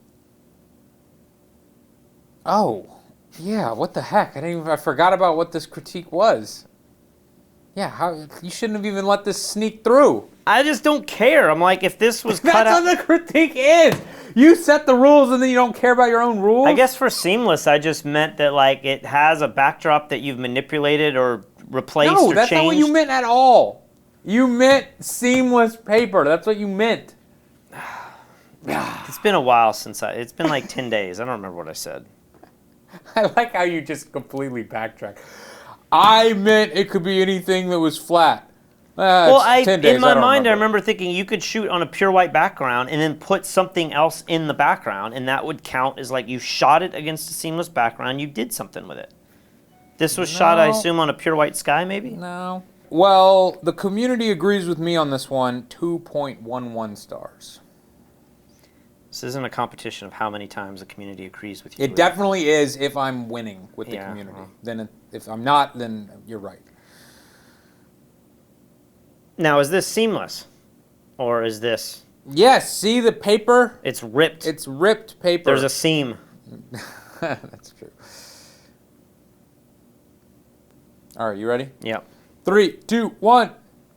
Speaker 1: Oh, yeah. What the heck? I forgot about what this critique was. Yeah, you shouldn't have even let this sneak through.
Speaker 2: I just don't care. I'm like, if this was cut
Speaker 1: That's
Speaker 2: out...
Speaker 1: what the critique is. You set the rules and then you don't care about your own rules?
Speaker 2: I guess for seamless, I just meant that like it has a backdrop that you've manipulated or replaced or changed.
Speaker 1: No, that's not what you meant at all. You meant seamless paper. That's what you meant.
Speaker 2: It's been a while since it's been like 10 days. I don't remember what I said.
Speaker 1: I like how you just completely backtrack. I meant it could be anything that was flat.
Speaker 2: Well,
Speaker 1: 10 days,
Speaker 2: in my mind, I
Speaker 1: remember
Speaker 2: remember thinking you could shoot on a pure white background and then put something else in the background, and that would count as like you shot it against a seamless background. You did something with it. This was shot, I assume, on a pure white sky, maybe?
Speaker 1: No. Well, the community agrees with me on this one. 2.11 stars.
Speaker 2: This isn't a competition of how many times the community agrees with you.
Speaker 1: It definitely is if I'm winning with the community.
Speaker 2: Well.
Speaker 1: Then if I'm not, then you're right.
Speaker 2: Now, is this seamless? Or is this...
Speaker 1: Yes, see the paper?
Speaker 2: It's ripped.
Speaker 1: It's ripped paper.
Speaker 2: There's a seam.
Speaker 1: That's true. All right, you ready?
Speaker 2: Yep.
Speaker 1: 3, 2, 1.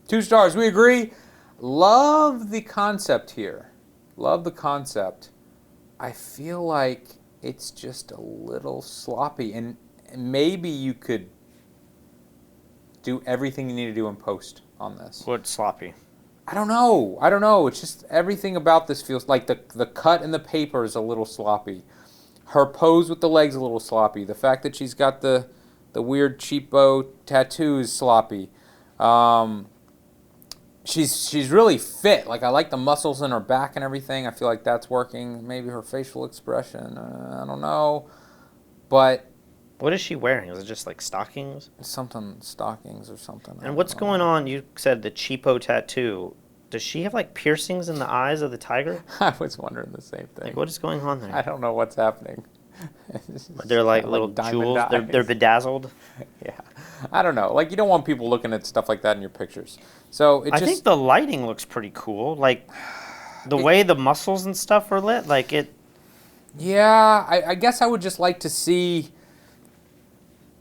Speaker 1: 2 stars. We agree. Love the concept here. Love the concept. I feel like it's just a little sloppy, and maybe you could do everything you need to do in post on this.
Speaker 2: What's sloppy?
Speaker 1: I don't know. It's just everything about this feels like the cut in the paper is a little sloppy. Her pose with the legs a little sloppy. The fact that she's got the weird cheapo tattoo is sloppy. She's really fit. Like, I like the muscles in her back and everything. I feel like that's working. Maybe her facial expression. I don't know. But
Speaker 2: What is she wearing? Is it just like stockings?
Speaker 1: something, stockings or something.
Speaker 2: And what's going on? You said the cheapo tattoo. Does she have like piercings in the eyes of the tiger?
Speaker 1: I was wondering the same thing.
Speaker 2: Like, what is going on there?
Speaker 1: I don't know what's happening.
Speaker 2: They're like
Speaker 1: Kinda
Speaker 2: little
Speaker 1: diamond
Speaker 2: jewels.
Speaker 1: eyes.
Speaker 2: They're bedazzled.
Speaker 1: Yeah, I don't know. Like, you don't want people looking at stuff like that in your pictures. So
Speaker 2: I think the lighting looks pretty cool. Like the way the muscles and stuff are lit. Like it.
Speaker 1: Yeah, I guess I would just like to see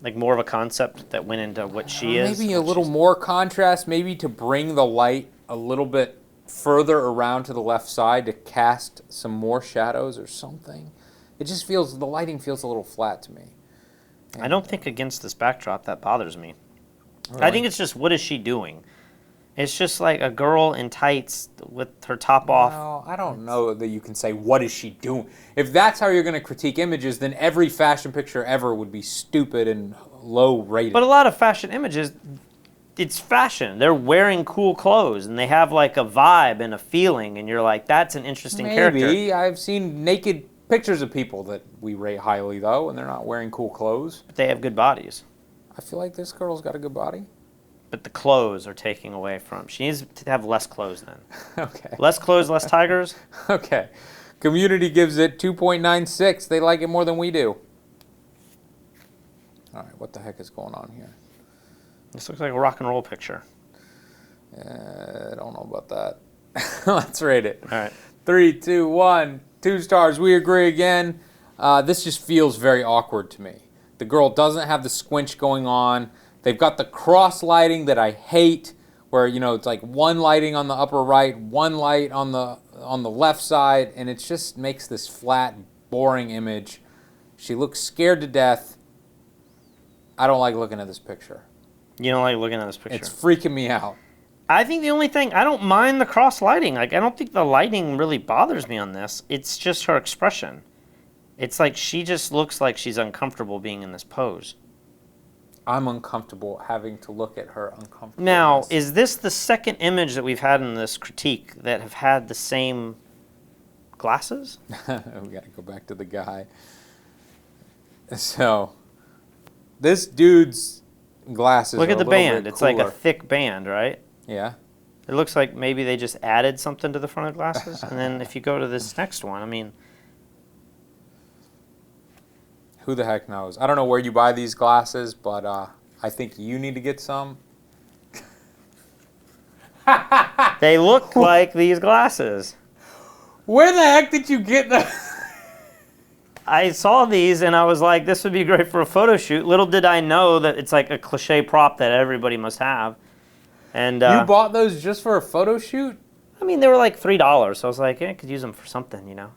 Speaker 2: Like more of a concept that went into what she is.
Speaker 1: maybe a little more contrast. Maybe to bring the light a little bit further around to the left side to cast some more shadows or something. It just feels, the lighting feels a little flat to me.
Speaker 2: I don't think against this backdrop that bothers me.
Speaker 1: Really?
Speaker 2: I think it's just, what is she doing? It's just like a girl in tights with her top off.
Speaker 1: Well, I don't know that you can say, what is she doing? If that's how you're going to critique images, then every fashion picture ever would be stupid and low rated.
Speaker 2: But a lot of fashion images, it's fashion. They're wearing cool clothes and they have like a vibe and a feeling, and you're like, that's an interesting character.
Speaker 1: Maybe. I've seen naked pictures of people that we rate highly, though, and they're not wearing cool clothes.
Speaker 2: But they have good bodies.
Speaker 1: I feel like this girl's got a good body.
Speaker 2: But the clothes are taking away from. She needs to have less clothes then.
Speaker 1: Okay.
Speaker 2: Less clothes, less tigers.
Speaker 1: Okay. Community gives it 2.96. They like it more than we do. All right, what the heck is going on here?
Speaker 2: This looks like a rock and roll picture.
Speaker 1: I don't know about that. Let's rate it.
Speaker 2: All right.
Speaker 1: 3, 2, 1. 2 stars. We agree again. This just feels very awkward to me. The girl doesn't have the squinch going on. They've got the cross lighting that I hate, where, you know, it's like one lighting on the upper right, one light on the left side, and it just makes this flat, boring image. She looks scared to death. I don't like looking at this picture.
Speaker 2: You don't like looking at this picture?
Speaker 1: It's freaking me out.
Speaker 2: I think the only thing, I don't mind the cross lighting. Like, I don't think the lighting really bothers me on this. It's just her expression. It's like she just looks like she's uncomfortable being in this pose.
Speaker 1: I'm uncomfortable having to look at her uncomfortable.
Speaker 2: Now, is this the second image that we've had in this critique that have had the same glasses?
Speaker 1: We got to go back to the guy. So, this dude's glasses
Speaker 2: Look
Speaker 1: are
Speaker 2: at the
Speaker 1: a little
Speaker 2: band.
Speaker 1: bit
Speaker 2: It's like a
Speaker 1: cooler.
Speaker 2: thick band, right?
Speaker 1: Yeah.
Speaker 2: It looks like maybe they just added something to the front of the glasses. And then if you go to this next one, I mean,
Speaker 1: Who the heck knows? I don't know where you buy these glasses, but I think you need to get some.
Speaker 2: they look like these glasses.
Speaker 1: Where the heck did you get them?
Speaker 2: I saw these and I was like, this would be great for a photo shoot. Little did I know that it's like a cliche prop that everybody must have. And
Speaker 1: You bought those just for a photo shoot?
Speaker 2: I mean, they were like $3, so I was like, yeah, I could use them for something, you know.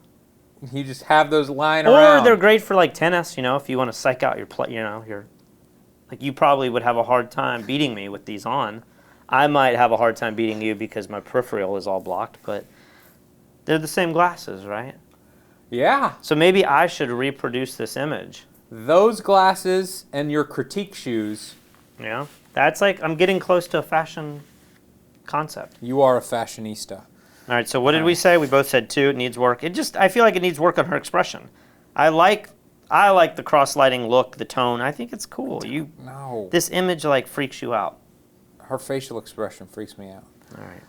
Speaker 1: You just have those lying
Speaker 2: Or
Speaker 1: around.
Speaker 2: they're great for like tennis, you know, if you want to psych out your play, you know, your like you probably would have a hard time beating me with these on. I might have a hard time beating you because my peripheral is all blocked, but they're the same glasses, right?
Speaker 1: Yeah.
Speaker 2: So maybe I should reproduce this image.
Speaker 1: Those glasses and your critique shoes.
Speaker 2: You know? That's like, I'm getting close to a fashion concept.
Speaker 1: You are a fashionista.
Speaker 2: All right, so what did we say? We both said 2. It needs work. I feel like it needs work on her expression. I like the cross lighting look, the tone. I think it's cool.
Speaker 1: No.
Speaker 2: This image like freaks you out.
Speaker 1: Her facial expression freaks me out.
Speaker 2: All right.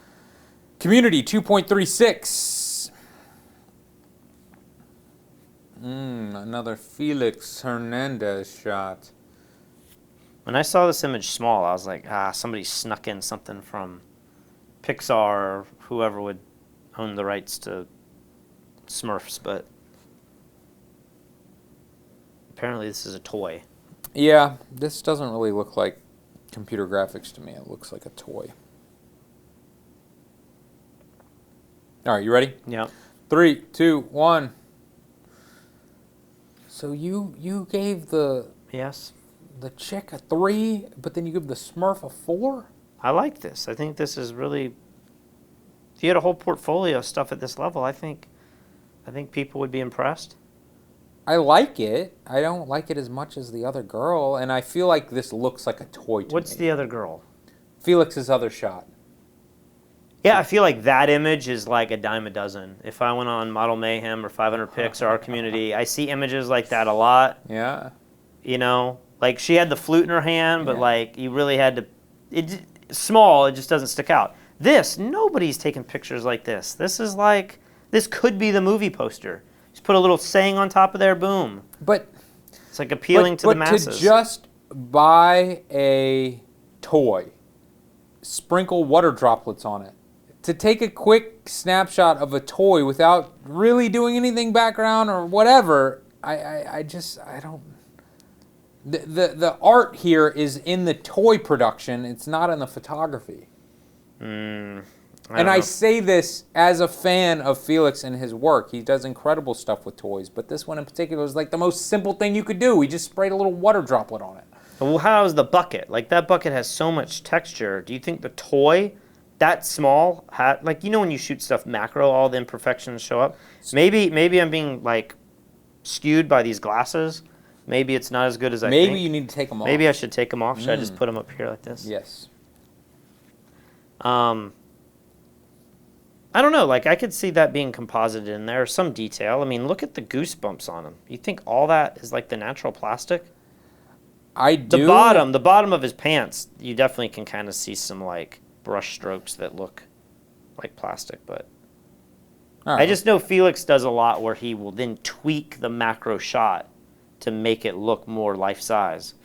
Speaker 1: Community 2.36. Another Felix Hernandez shot.
Speaker 2: When I saw this image small, I was like, somebody snuck in something from Pixar or whoever would own the rights to Smurfs, but apparently this is a toy.
Speaker 1: Yeah, this doesn't really look like computer graphics to me. It looks like a toy. All right, you ready?
Speaker 2: Yeah.
Speaker 1: 3, 2, 1. So you gave the
Speaker 2: Yes.
Speaker 1: chick a 3, but then you give the Smurf a 4?
Speaker 2: I like this. I think this is really. If you had a whole portfolio of stuff at this level, I think people would be impressed.
Speaker 1: I like it. I don't like it as much as the other girl, and I feel like this looks like a toy to
Speaker 2: What's
Speaker 1: me.
Speaker 2: the other girl?
Speaker 1: Felix's other shot.
Speaker 2: Yeah, I feel like that image is like a dime a dozen. If I went on Model Mayhem or 500 Pix or our community, I see images like that a lot.
Speaker 1: Yeah.
Speaker 2: You know, like she had the flute in her hand, but
Speaker 1: Yeah.
Speaker 2: like you really had to. Small, it just doesn't stick out. This, nobody's taking pictures like this. This is like, this could be the movie poster. Just put a little saying on top of there, boom.
Speaker 1: But
Speaker 2: It's like appealing to the masses.
Speaker 1: to just buy a toy, sprinkle water droplets on it, to take a quick snapshot of a toy without really doing anything background or whatever, I don't. The art here is in the toy production. It's not in the photography. I say this as a fan of Felix and his work. He does incredible stuff with toys, but this one in particular is like the most simple thing you could do. He just sprayed a little water droplet on it.
Speaker 2: Well, how's the bucket? Like that bucket has so much texture. Do you think the toy, that small, like you know when you shoot stuff macro, all the imperfections show up? Maybe I'm being like skewed by these glasses. Maybe it's not as good as I think.
Speaker 1: Maybe you need to take them off.
Speaker 2: Maybe I should take them off. Should I just put them up here like this?
Speaker 1: Yes.
Speaker 2: I don't know. Like I could see that being composited in there, some detail. I mean, look at the goosebumps on him. You think all that is like the natural plastic?
Speaker 1: I do.
Speaker 2: The bottom of his pants, you definitely can kind of see some like brush strokes that look like plastic. But I just know Felix does a lot where he will then tweak the macro shot to make it look more life size.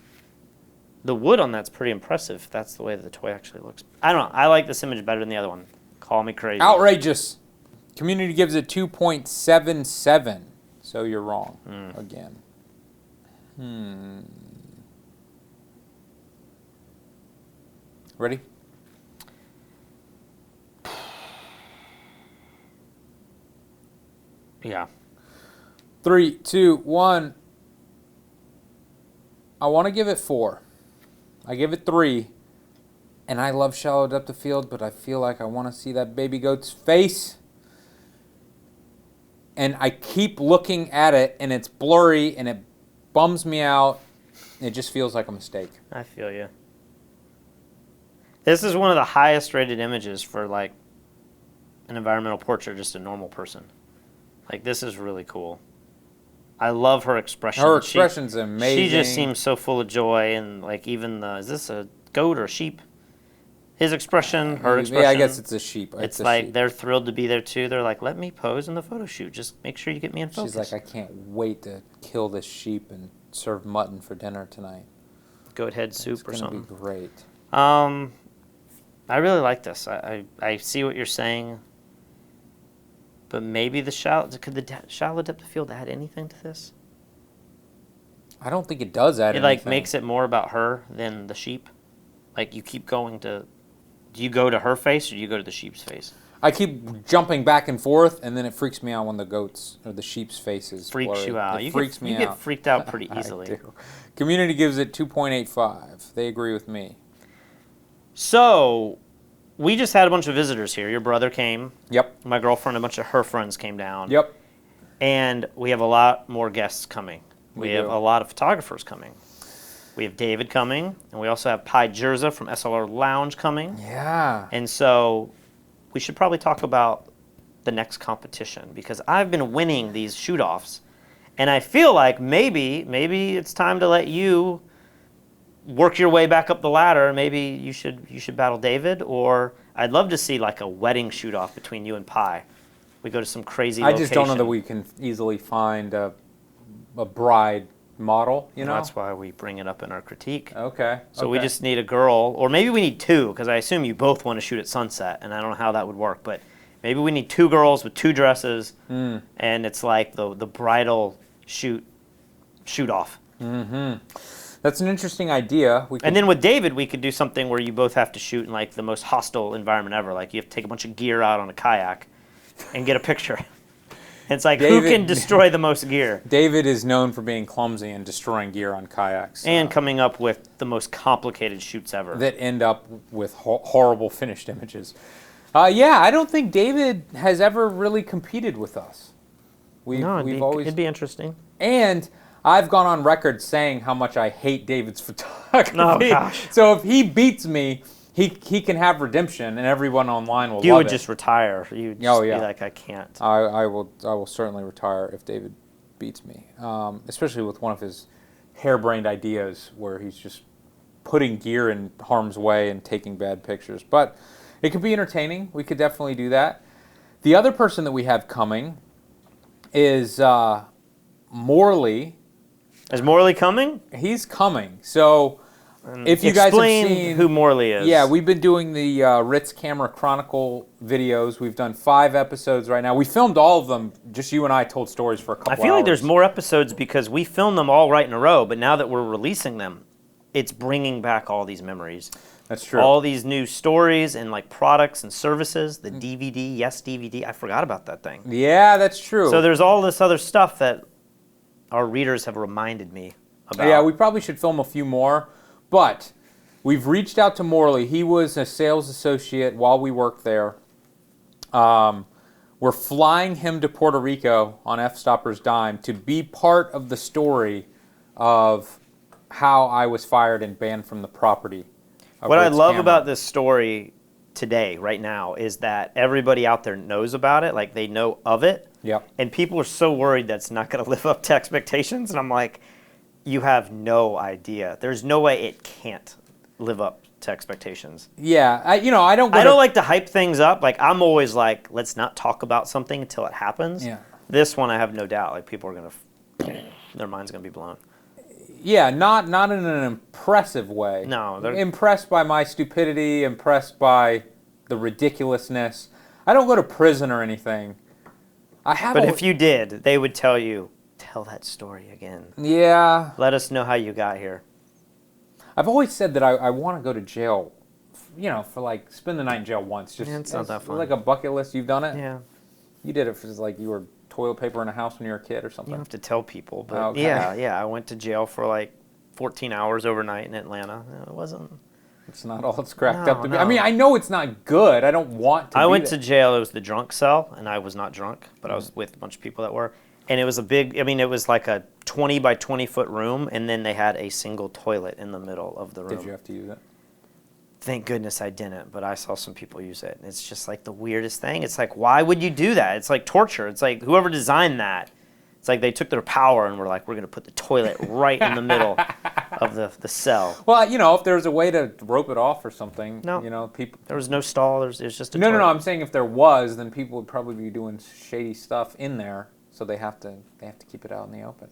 Speaker 2: The wood on that's pretty impressive. That's the way that the toy actually looks. I don't know. I like this image better than the other one. Call me crazy.
Speaker 1: Outrageous. Community gives it 2.77. So you're wrong again. Ready?
Speaker 2: Yeah.
Speaker 1: 3, 2, 1. I want to give it 4. I give it 3. And I love shallow depth of field, but I feel like I want to see that baby goat's face. And I keep looking at it, and it's blurry, and it bums me out. It just feels like a mistake.
Speaker 2: I feel you. This is one of the highest rated images for like an environmental portrait, just a normal person. Like this is really cool. I love her expression.
Speaker 1: Her expression's amazing.
Speaker 2: She just seems so full of joy, and like even is this a goat or a sheep? His expression, her expression.
Speaker 1: Yeah, I guess it's a sheep.
Speaker 2: It's
Speaker 1: a
Speaker 2: like
Speaker 1: sheep.
Speaker 2: They're thrilled to be there too. They're like, let me pose in the photo shoot. Just make sure you get me in focus.
Speaker 1: She's like, I can't wait to kill this sheep and serve mutton for dinner tonight.
Speaker 2: Goat head soup or something.
Speaker 1: It's gonna be great.
Speaker 2: I really like this. I see what you're saying. But maybe could the shallow depth of field add anything to this?
Speaker 1: I don't think it does add anything.
Speaker 2: It like makes it more about her than the sheep. Like you keep going to. Do you go to her face or do you go to the sheep's face?
Speaker 1: I keep jumping back and forth, and then it freaks me out when the goat's or the sheep's face is
Speaker 2: Freaks
Speaker 1: blurry.
Speaker 2: you out.
Speaker 1: It freaks me out.
Speaker 2: You get freaked out pretty easily.
Speaker 1: I do. Community gives it 2.85. They agree with me.
Speaker 2: So, we just had a bunch of visitors here. Your brother came.
Speaker 1: Yep.
Speaker 2: My girlfriend, a bunch of her friends came down.
Speaker 1: Yep.
Speaker 2: And we have a lot more guests coming. We have
Speaker 1: do.
Speaker 2: a lot of photographers coming. We have David coming, and we also have Pi Jerza from SLR Lounge coming.
Speaker 1: Yeah.
Speaker 2: And so we should probably talk about the next competition because I've been winning these shoot-offs, and I feel like maybe it's time to let you work your way back up the ladder. Maybe you should battle David, or I'd love to see like a wedding shoot-off between you and Pi. We go to some crazy location.
Speaker 1: I just don't know that we can easily find a bride model, you know?
Speaker 2: That's why we bring it up in our critique.
Speaker 1: Okay.
Speaker 2: So we just need a girl, or maybe we need two, because I assume you both want to shoot at sunset, and I don't know how that would work, but maybe we need two girls with two dresses, and it's like the bridal shoot-off.
Speaker 1: That's an interesting idea.
Speaker 2: And then with David, we could do something where you both have to shoot in like the most hostile environment ever. Like you have to take a bunch of gear out on a kayak and get a picture. It's like, who can destroy the most gear?
Speaker 1: David is known for being clumsy and destroying gear on kayaks.
Speaker 2: And coming up with the most complicated shoots ever.
Speaker 1: That end up with horrible finished images. Yeah, I don't think David has ever really competed with us.
Speaker 2: It'd be interesting.
Speaker 1: And I've gone on record saying how much I hate David's photography.
Speaker 2: Oh, gosh.
Speaker 1: So if he beats me, he can have redemption, and everyone online will love it.
Speaker 2: You would just retire. You'd just be like, I can't.
Speaker 1: I will certainly retire if David beats me, especially with one of his harebrained ideas where he's just putting gear in harm's way and taking bad pictures. But it could be entertaining. We could definitely do that. The other person that we have coming is Morley.
Speaker 2: Is Morley coming?
Speaker 1: He's coming. So if you guys have seen
Speaker 2: who Morley is.
Speaker 1: Yeah, we've been doing the Ritz Camera Chronicle videos. We've done 5 episodes right now. We filmed all of them. Just you and I told stories for a couple hours.
Speaker 2: I feel like there's more episodes because we filmed them all right in a row, but now that we're releasing them, it's bringing back all these memories.
Speaker 1: That's true.
Speaker 2: All these new stories and like products and services, the DVD, yes DVD. I forgot about that thing.
Speaker 1: Yeah, that's true.
Speaker 2: So there's all this other stuff that our readers have reminded me about.
Speaker 1: Yeah, we probably should film a few more, but we've reached out to Morley. He was a sales associate while we worked there. We're flying him to Puerto Rico on Fstoppers' dime to be part of the story of how I was fired and banned from the property.
Speaker 2: What I love about this story today, right now, is that everybody out there knows about it. Like, they know of it.
Speaker 1: Yep.
Speaker 2: And people are so worried that's not going to live up to expectations. And I'm like, you have no idea. There's no way it can't live up to expectations.
Speaker 1: Yeah. I don't
Speaker 2: like to hype things up. Like, I'm always like, let's not talk about something until it happens.
Speaker 1: Yeah.
Speaker 2: This one, I have no doubt. Like, people are going to, their mind's going to be blown.
Speaker 1: Yeah, not in an impressive way.
Speaker 2: No.
Speaker 1: They're impressed by my stupidity, impressed by the ridiculousness. I don't go to prison or anything.
Speaker 2: But if you did, they would tell you, tell that story again.
Speaker 1: Yeah.
Speaker 2: Let us know how you got here.
Speaker 1: I've always said that I want to go to jail, for like spend the night in jail once. Just
Speaker 2: it's not that fun.
Speaker 1: Like a bucket list. You've done it?
Speaker 2: Yeah.
Speaker 1: You did it for like you were toilet paper in a house when you were a kid or something?
Speaker 2: You don't have to tell people, but
Speaker 1: okay.
Speaker 2: yeah, I went to jail for like 14 hours overnight in Atlanta. It wasn't...
Speaker 1: It's not all it's cracked up to be. I mean, I know it's not good. I don't want to
Speaker 2: I went to jail. It was the drunk cell, and I was not drunk, but I was with a bunch of people that were. And it was it was like a 20 by 20 foot room, and then they had a single toilet in the middle of the room.
Speaker 1: Did you have to use it?
Speaker 2: Thank goodness I didn't, but I saw some people use it. It's just like the weirdest thing. It's like, why would you do that? It's like torture. It's like whoever designed that, it's like they took their power and were like, we're going to put the toilet right in the middle of the cell.
Speaker 1: Well, if there was a way to rope it off or something, people...
Speaker 2: There was no stall. It was just a
Speaker 1: No,
Speaker 2: toilet.
Speaker 1: I'm saying if there was, then people would probably be doing shady stuff in there, so they have to keep it out in the open.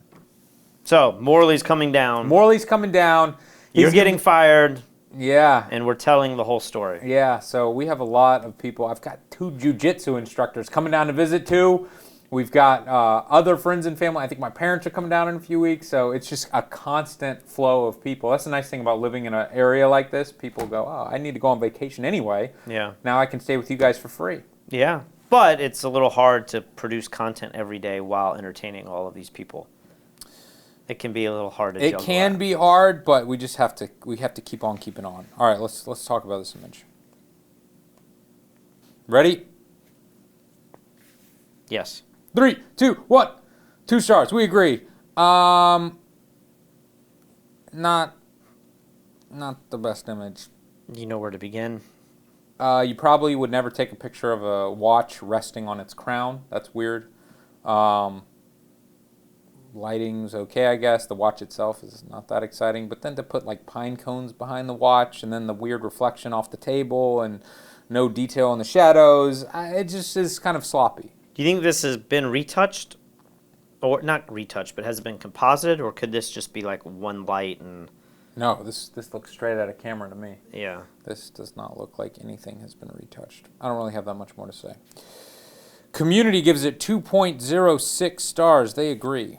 Speaker 2: So, Morley's coming down.
Speaker 1: Morley's coming down.
Speaker 2: You're getting fired.
Speaker 1: Yeah.
Speaker 2: And we're telling the whole story.
Speaker 1: Yeah, so we have a lot of people. I've got 2 jiu-jitsu instructors coming down to visit too. We've got other friends and family. I think my parents are coming down in a few weeks, so it's just a constant flow of people. That's the nice thing about living in an area like this. People go, oh, I need to go on vacation anyway.
Speaker 2: Yeah.
Speaker 1: Now I can stay with you guys for free.
Speaker 2: Yeah, but it's a little hard to produce content every day while entertaining all of these people. It can be a little hard to juggle.
Speaker 1: It can be hard, but we just have to keep on keeping on. All right, let's talk about this image. Ready?
Speaker 2: Yes.
Speaker 1: 3, 2, 1. 2 stars. We agree. Not the best image.
Speaker 2: You know where to begin.
Speaker 1: You probably would never take a picture of a watch resting on its crown. That's weird. Lighting's okay, I guess. The watch itself is not that exciting. But then to put like pine cones behind the watch and then the weird reflection off the table and no detail in the shadows, it just is kind of sloppy.
Speaker 2: Do you think this has been retouched? Or not retouched, but has it been composited? Or could this just be like one light and...
Speaker 1: No, this looks straight out of camera to me.
Speaker 2: Yeah.
Speaker 1: This does not look like anything has been retouched. I don't really have that much more to say. Community gives it 2.06 stars. They agree.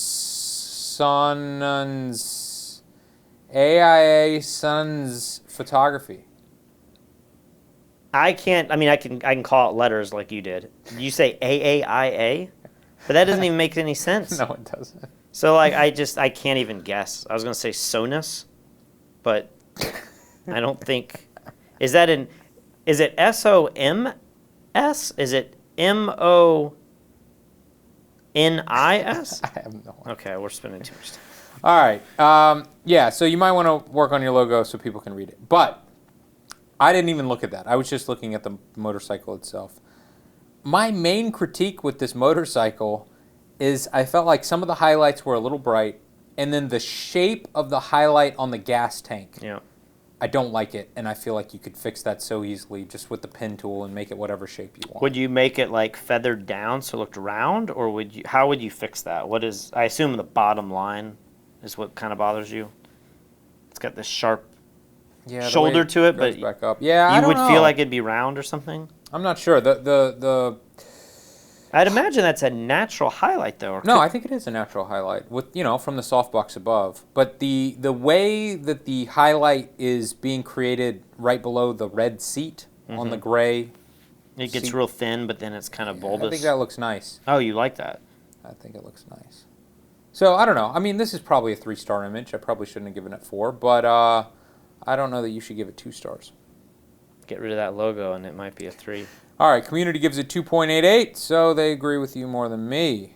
Speaker 1: Sons, AIA Sons Photography.
Speaker 2: I can't. I mean, I can call it letters like you did. Did you say AAIA? But that doesn't even make any sense.
Speaker 1: No, it doesn't.
Speaker 2: So like, I can't even guess. I was gonna say Sonus, but I don't think. Is that in? Is it SOMS? Is it MONIS?
Speaker 1: I have no idea.
Speaker 2: Okay, we're spending too much time.
Speaker 1: All right. Yeah, so you might want to work on your logo so people can read it. But I didn't even look at that. I was just looking at the motorcycle itself. My main critique with this motorcycle is I felt like some of the highlights were a little bright, and then the shape of the highlight on the gas tank.
Speaker 2: Yeah.
Speaker 1: I don't like it, and I feel like you could fix that so easily just with the pen tool and make it whatever shape you want.
Speaker 2: Would you make it like feathered down so it looked round, or how would you fix that? I assume the bottom line is what kind of bothers you. It's got this sharp shoulder to it, but
Speaker 1: back up. Yeah,
Speaker 2: you would feel like it'd be round or something.
Speaker 1: I'm not sure.
Speaker 2: I'd imagine that's a natural highlight, though.
Speaker 1: No, I think it is a natural highlight with from the softbox above. But the way that the highlight is being created right below the red seat on the gray,
Speaker 2: it gets
Speaker 1: seat.
Speaker 2: real thin, but then it's kind of bulbous.
Speaker 1: I think that looks nice.
Speaker 2: Oh, you like that?
Speaker 1: I think it looks nice. So I don't know. I mean, this is probably a 3-star image. I probably shouldn't have given it 4, but I don't know that you should give it 2 stars.
Speaker 2: Get rid of that logo, and it might be a 3.
Speaker 1: All right, community gives it 2.88, so they agree with you more than me.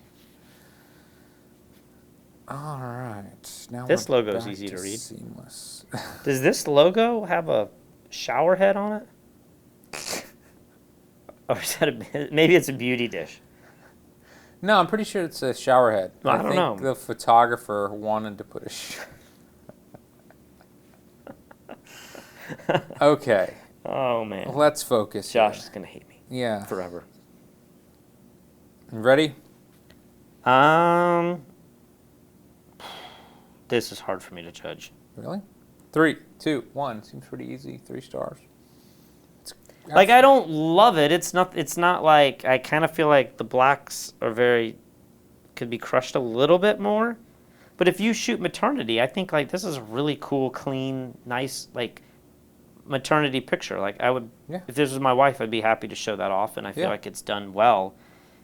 Speaker 1: All right. Now
Speaker 2: this
Speaker 1: we're
Speaker 2: logo is
Speaker 1: back
Speaker 2: easy to read.
Speaker 1: Seamless.
Speaker 2: Does this logo have a shower head on it? Or is that maybe it's a beauty dish?
Speaker 1: No, I'm pretty sure it's a shower head.
Speaker 2: Well, I don't know.
Speaker 1: think the photographer wanted to put a Okay.
Speaker 2: Oh, man.
Speaker 1: Let's focus.
Speaker 2: Josh is going to hate me.
Speaker 1: Yeah.
Speaker 2: Forever.
Speaker 1: Ready?
Speaker 2: This is hard for me to judge.
Speaker 1: Really? 3, 2, 1. Seems pretty easy. 3 stars.
Speaker 2: Like, I don't love it. It's not like, I kind of feel like the blacks are could be crushed a little bit more. But if you shoot Maternity, I think like this is a really cool, clean, nice, like maternity picture. Like if this was my wife, I'd be happy to show that off, and I feel like it's done well.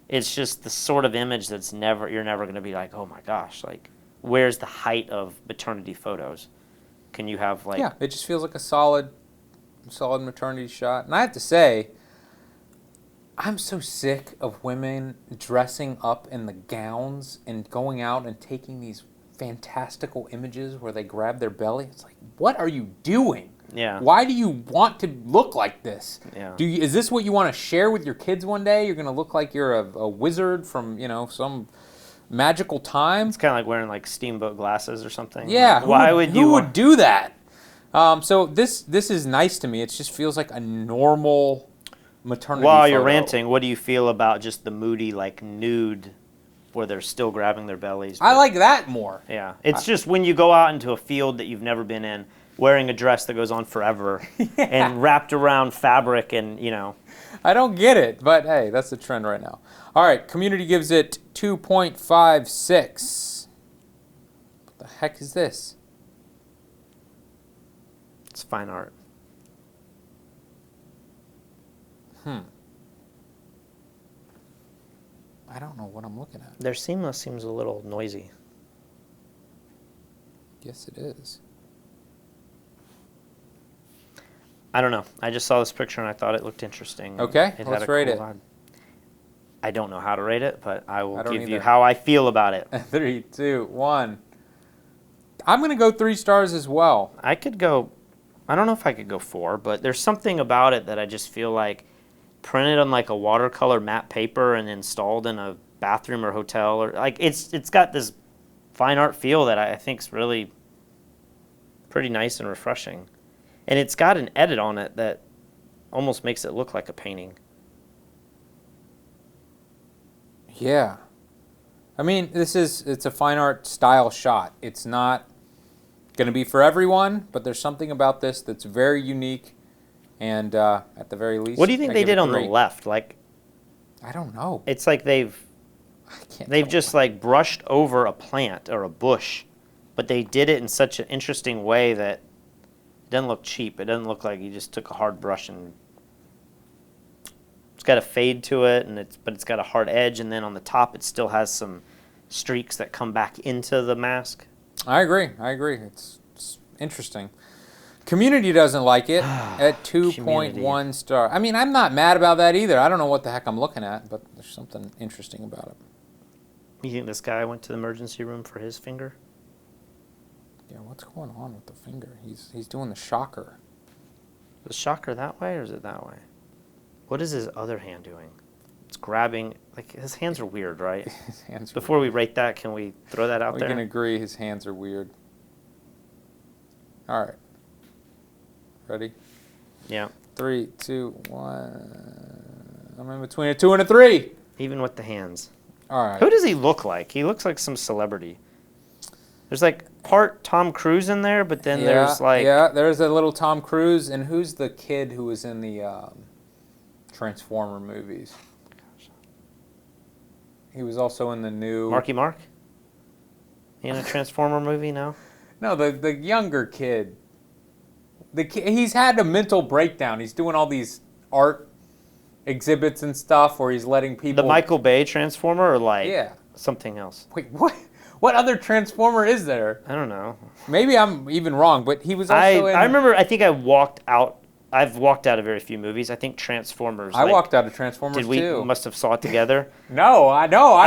Speaker 2: It's just the sort of image that's you're never going to be like, oh my gosh, like where's the height of maternity photos? Can you have like...
Speaker 1: Yeah, it just feels like a solid maternity shot. And I have to say, I'm so sick of women dressing up in the gowns and going out and taking these fantastical images where they grab their belly. It's like, what are you doing?
Speaker 2: Yeah.
Speaker 1: Why do you want to look like this?
Speaker 2: Yeah.
Speaker 1: Is this what you want to share with your kids one day? You're going to look like you're a wizard from, some magical time?
Speaker 2: It's kind of like wearing like steamboat glasses or something.
Speaker 1: Yeah.
Speaker 2: Like,
Speaker 1: who would do that? So this is nice to me. It just feels like a normal maternity
Speaker 2: While
Speaker 1: photo.
Speaker 2: you're ranting, what do you feel about just the moody, like nude, where they're still grabbing their bellies?
Speaker 1: I like that more.
Speaker 2: Yeah. It's just when you go out into a field that you've never been in, wearing a dress that goes on forever and wrapped around fabric and,
Speaker 1: I don't get it, but hey, that's the trend right now. All right, community gives it 2.56. What the heck is this?
Speaker 2: It's fine art.
Speaker 1: I don't know what I'm looking at.
Speaker 2: Their seamless seems a little noisy.
Speaker 1: Yes, it is.
Speaker 2: I don't know. I just saw this picture and I thought it looked interesting.
Speaker 1: Okay, let's rate it.
Speaker 2: Vibe. I don't know how to rate it, but I will give you
Speaker 1: either.
Speaker 2: how I feel about it.
Speaker 1: 3, 2, 1. I'm going to go 3 stars as well.
Speaker 2: I don't know if I could go 4, but there's something about it that I just feel like printed on like a watercolor matte paper and installed in a bathroom or hotel, or like it's got this fine art feel that I think is really pretty nice and refreshing. And it's got an edit on it that almost makes it look like a painting.
Speaker 1: Yeah. I mean, it's a fine art style shot. It's not going to be for everyone, but there's something about this that's very unique. And at the very least,
Speaker 2: what do you think
Speaker 1: I
Speaker 2: they
Speaker 1: give it
Speaker 2: did on the
Speaker 1: 3.
Speaker 2: left? Like,
Speaker 1: I don't know.
Speaker 2: it's like they've
Speaker 1: I can't.
Speaker 2: They've
Speaker 1: tell
Speaker 2: just
Speaker 1: what-
Speaker 2: like brushed over a plant or a bush, but they did it in such an interesting way that it doesn't look cheap. It doesn't look like you just took a hard brush and it's got a fade to it, but it's got a hard edge, and then on the top it still has some streaks that come back into the mask.
Speaker 1: I agree. It's interesting. Community doesn't like it at 2.1 star. I mean, I'm not mad about that either. I don't know what the heck I'm looking at, but there's something interesting about it.
Speaker 2: You think this guy went to the emergency room for his finger?
Speaker 1: Yeah, what's going on with the finger? He's doing the shocker.
Speaker 2: Is the shocker that way or is it that way? What is his other hand doing? It's grabbing, like his hands are weird, right?
Speaker 1: His hands are
Speaker 2: Before we rate that, can we throw that out
Speaker 1: we
Speaker 2: there?
Speaker 1: can agree his hands are weird. All right. Ready?
Speaker 2: Yeah.
Speaker 1: 3, 2, 1. I'm in between a 2 and a 3.
Speaker 2: Even with the hands.
Speaker 1: All right.
Speaker 2: Who does he look like? He looks like some celebrity. There's like part Tom Cruise in there, but then there's like...
Speaker 1: Yeah, there's a little Tom Cruise. And who's the kid who was in the Transformer movies? He was also in the new...
Speaker 2: Marky Mark? In a Transformer movie? No?
Speaker 1: No, the younger kid. He's had a mental breakdown. He's doing all these art exhibits and stuff where he's letting people...
Speaker 2: The Michael Bay Transformer or like something else?
Speaker 1: Wait, what? What other Transformer is there?
Speaker 2: I don't know.
Speaker 1: Maybe I'm even wrong, but he was also in...
Speaker 2: I remember, I think I've walked out of very few movies. I think Transformers.
Speaker 1: I walked out of Transformers
Speaker 2: did we
Speaker 1: too.
Speaker 2: must have saw it together?
Speaker 1: No, I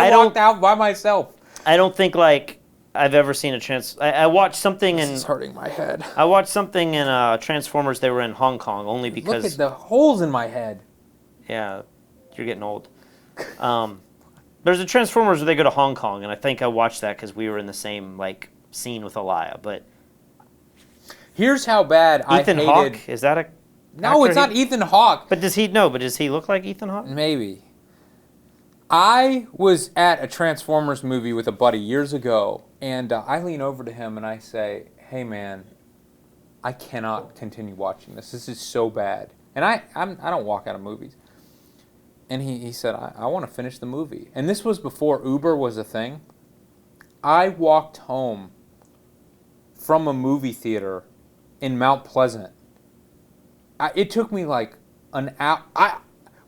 Speaker 1: walked out by myself.
Speaker 2: I don't think like I've ever seen I watched something
Speaker 1: This is hurting my head.
Speaker 2: I watched something in Transformers. They were in Hong Kong only because...
Speaker 1: Look at the holes in my head.
Speaker 2: Yeah, you're getting old. There's a Transformers where they go to Hong Kong, and I think I watched that because we were in the same like scene with Aliyah. But
Speaker 1: here's how bad
Speaker 2: Ethan
Speaker 1: I hated...
Speaker 2: Hawke, is that a...
Speaker 1: No,
Speaker 2: actor?
Speaker 1: it's not Ethan Hawke.
Speaker 2: But does he look like Ethan Hawke?
Speaker 1: Maybe. I was at a Transformers movie with a buddy years ago, and I lean over to him and I say, "Hey man, I cannot continue watching this. This is so bad." And I don't walk out of movies. And he said, I want to finish the movie. And this was before Uber was a thing. I walked home from a movie theater in Mount Pleasant. It took me like an hour.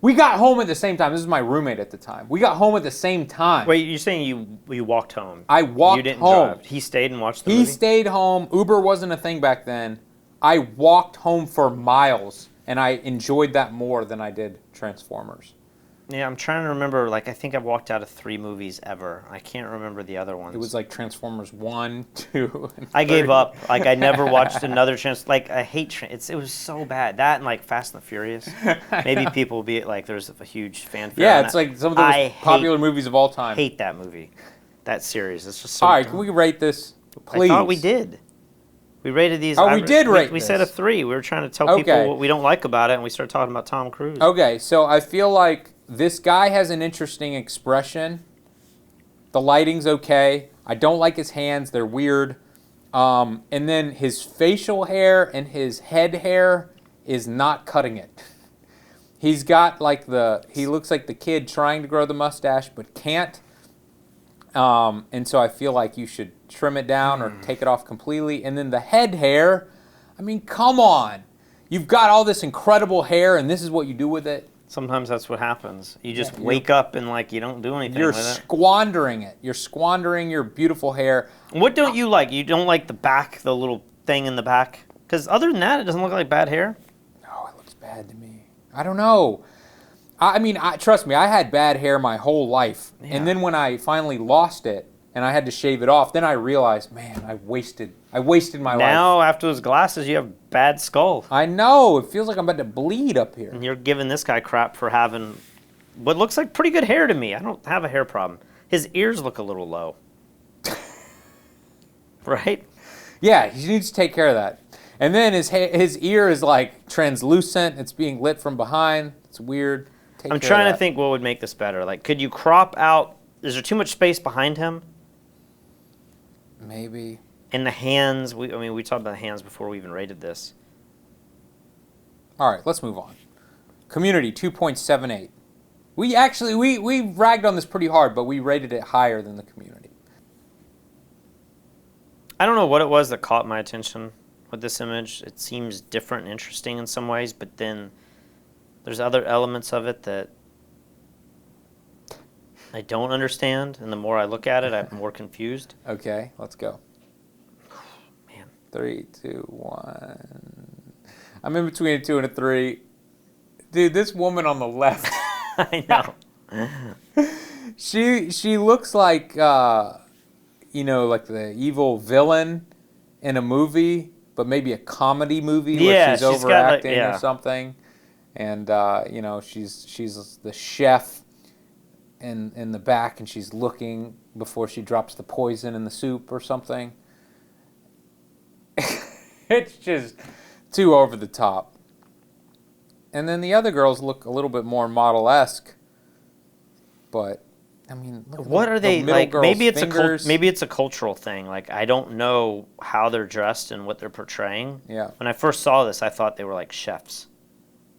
Speaker 1: We got home at the same time. This is my roommate at the time. We got home at the same time.
Speaker 2: Wait, you're saying you walked home?
Speaker 1: I walked
Speaker 2: You didn't
Speaker 1: home.
Speaker 2: drive. He stayed and watched the movie?
Speaker 1: He stayed home. Uber wasn't a thing back then. I walked home for miles, and I enjoyed that more than I did Transformers.
Speaker 2: Yeah, I'm trying to remember. Like, I think I've walked out of 3 movies ever. I can't remember the other ones.
Speaker 1: It was like Transformers 1, 2, and 3.
Speaker 2: I gave up. Like, I never watched another Like, I hate it was so bad. That and like Fast and the Furious. Maybe people will be like, there's a huge fanfare.
Speaker 1: Yeah,
Speaker 2: on
Speaker 1: it's
Speaker 2: that.
Speaker 1: like some of the most popular movies of all time.
Speaker 2: I hate that movie. That series. It's just so
Speaker 1: All right,
Speaker 2: dumb.
Speaker 1: can we rate this, please?
Speaker 2: I thought we did. We rated these.
Speaker 1: Oh, we did rate
Speaker 2: We
Speaker 1: this.
Speaker 2: said a 3. We were trying to tell
Speaker 1: Okay.
Speaker 2: people what we don't like about it, and we started talking about Tom Cruise.
Speaker 1: Okay, so I feel like this guy has an interesting expression. The lighting's okay. I don't like his hands. They're weird. And then his facial hair and his head hair is not cutting it. He's got like he looks like the kid trying to grow the mustache but can't. And so I feel like you should trim it down or take it off completely. And then the head hair, I mean, come on. You've got all this incredible hair and this is what you do with it.
Speaker 2: Sometimes that's what happens. You just wake up and like you don't do anything
Speaker 1: You're
Speaker 2: with it.
Speaker 1: squandering it. You're squandering your beautiful hair.
Speaker 2: What don't you like? You don't like the back, the little thing in the back? Because other than that, it doesn't look like bad hair.
Speaker 1: No, it looks bad to me. I don't know. I mean, trust me, I had bad hair my whole life.
Speaker 2: Yeah.
Speaker 1: And then when I finally lost it and I had to shave it off, then I realized, man, I wasted my life.
Speaker 2: Now, after those glasses, you have bad skull.
Speaker 1: I know. It feels like I'm about to bleed up here.
Speaker 2: And you're giving this guy crap for having what looks like pretty good hair to me. I don't have a hair problem. His ears look a little low. Right?
Speaker 1: Yeah, he needs to take care of that. And then his ear is like translucent. It's being lit from behind. It's weird.
Speaker 2: I'm trying to think what would make this better. Like, could you crop out? Is there too much space behind him?
Speaker 1: Maybe.
Speaker 2: And the hands. We talked about the hands before we even rated this.
Speaker 1: All right, let's move on. Community 2.78. We ragged on this pretty hard, but we rated it higher than the community.
Speaker 2: I don't know what it was that caught my attention with this image. It seems different and interesting in some ways, but then there's other elements of it that I don't understand, and the more I look at it, I'm more confused.
Speaker 1: Okay, let's go.
Speaker 2: Man.
Speaker 1: 3, 2, 1. I'm in between a 2 and a 3. Dude, this woman on the left.
Speaker 2: I know.
Speaker 1: She looks like like the evil villain in a movie, but maybe a comedy movie where she's overacting or something. And she's the chef in the back, and she's looking before she drops the poison in the soup or something. It's just too over the top. And then the other girls look a little bit more model-esque, but I mean,
Speaker 2: what are they like? Maybe it's a cultural thing. Like, I don't know how they're dressed and what they're portraying.
Speaker 1: Yeah.
Speaker 2: When I first saw this, I thought they were like chefs,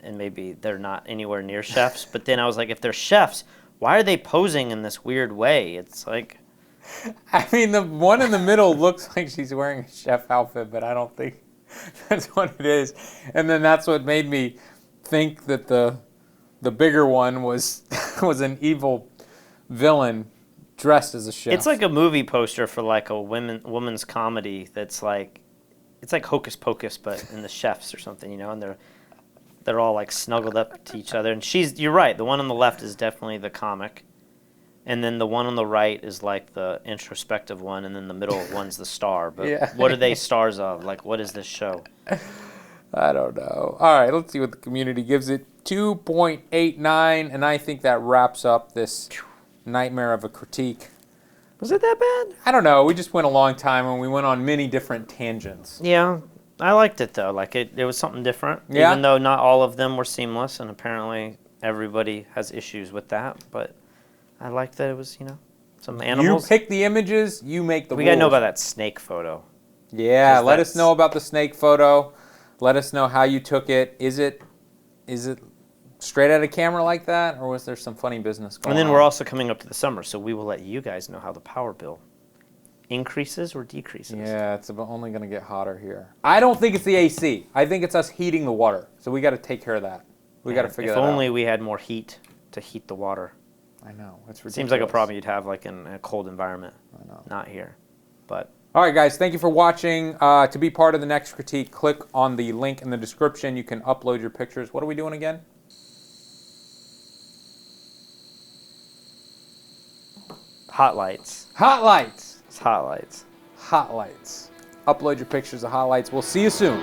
Speaker 2: and maybe they're not anywhere near chefs. But then I was like, if they're chefs, why are they posing in this weird way? It's like,
Speaker 1: I mean, the one in the middle looks like she's wearing a chef outfit, but I don't think that's what it is. And then that's what made me think that the bigger one was an evil villain dressed as a chef.
Speaker 2: It's like a movie poster for like a woman's comedy that's like, it's like Hocus Pocus, but in the chefs or something, and they're all like snuggled up to each other. And you're right, the one on the left is definitely the comic, and then the one on the right is like the introspective one, and then the middle one's the star. But
Speaker 1: yeah.
Speaker 2: What are they stars of? Like, what is this show?
Speaker 1: I don't know. All right, let's see what the community gives it. 2.89, and I think that wraps up this nightmare of a critique.
Speaker 2: Was it that bad?
Speaker 1: I don't know. We just went a long time, and we went on many different tangents.
Speaker 2: Yeah, I liked it, though. Like, it was something different.
Speaker 1: Yeah.
Speaker 2: Even though not all of them were seamless, and apparently everybody has issues with that. But I liked that it was, some animals.
Speaker 1: You pick the images, you make the rules.
Speaker 2: We got to know about that snake photo.
Speaker 1: Yeah, let us know about the snake photo. Let us know how you took it. Is it straight at a camera like that, or was there some funny business going on?
Speaker 2: And then we're also coming up to the summer, so we will let you guys know how the power bill increases or decreases.
Speaker 1: Yeah, it's only going to get hotter here. I don't think it's the AC. I think it's us heating the water. So we got to take care of that. We got to figure that out.
Speaker 2: If only we had more heat to heat the water.
Speaker 1: I know. It's ridiculous.
Speaker 2: Seems like a problem you'd have like in a cold environment.
Speaker 1: I know.
Speaker 2: Not here. But
Speaker 1: all right, guys, thank you for watching. To be part of the next critique, click on the link in the description. You can upload your pictures. What are we doing again?
Speaker 2: hot lights.
Speaker 1: Hot lights.
Speaker 2: It's hot lights.
Speaker 1: Hot lights. Upload your pictures of hot lights. We'll see you soon.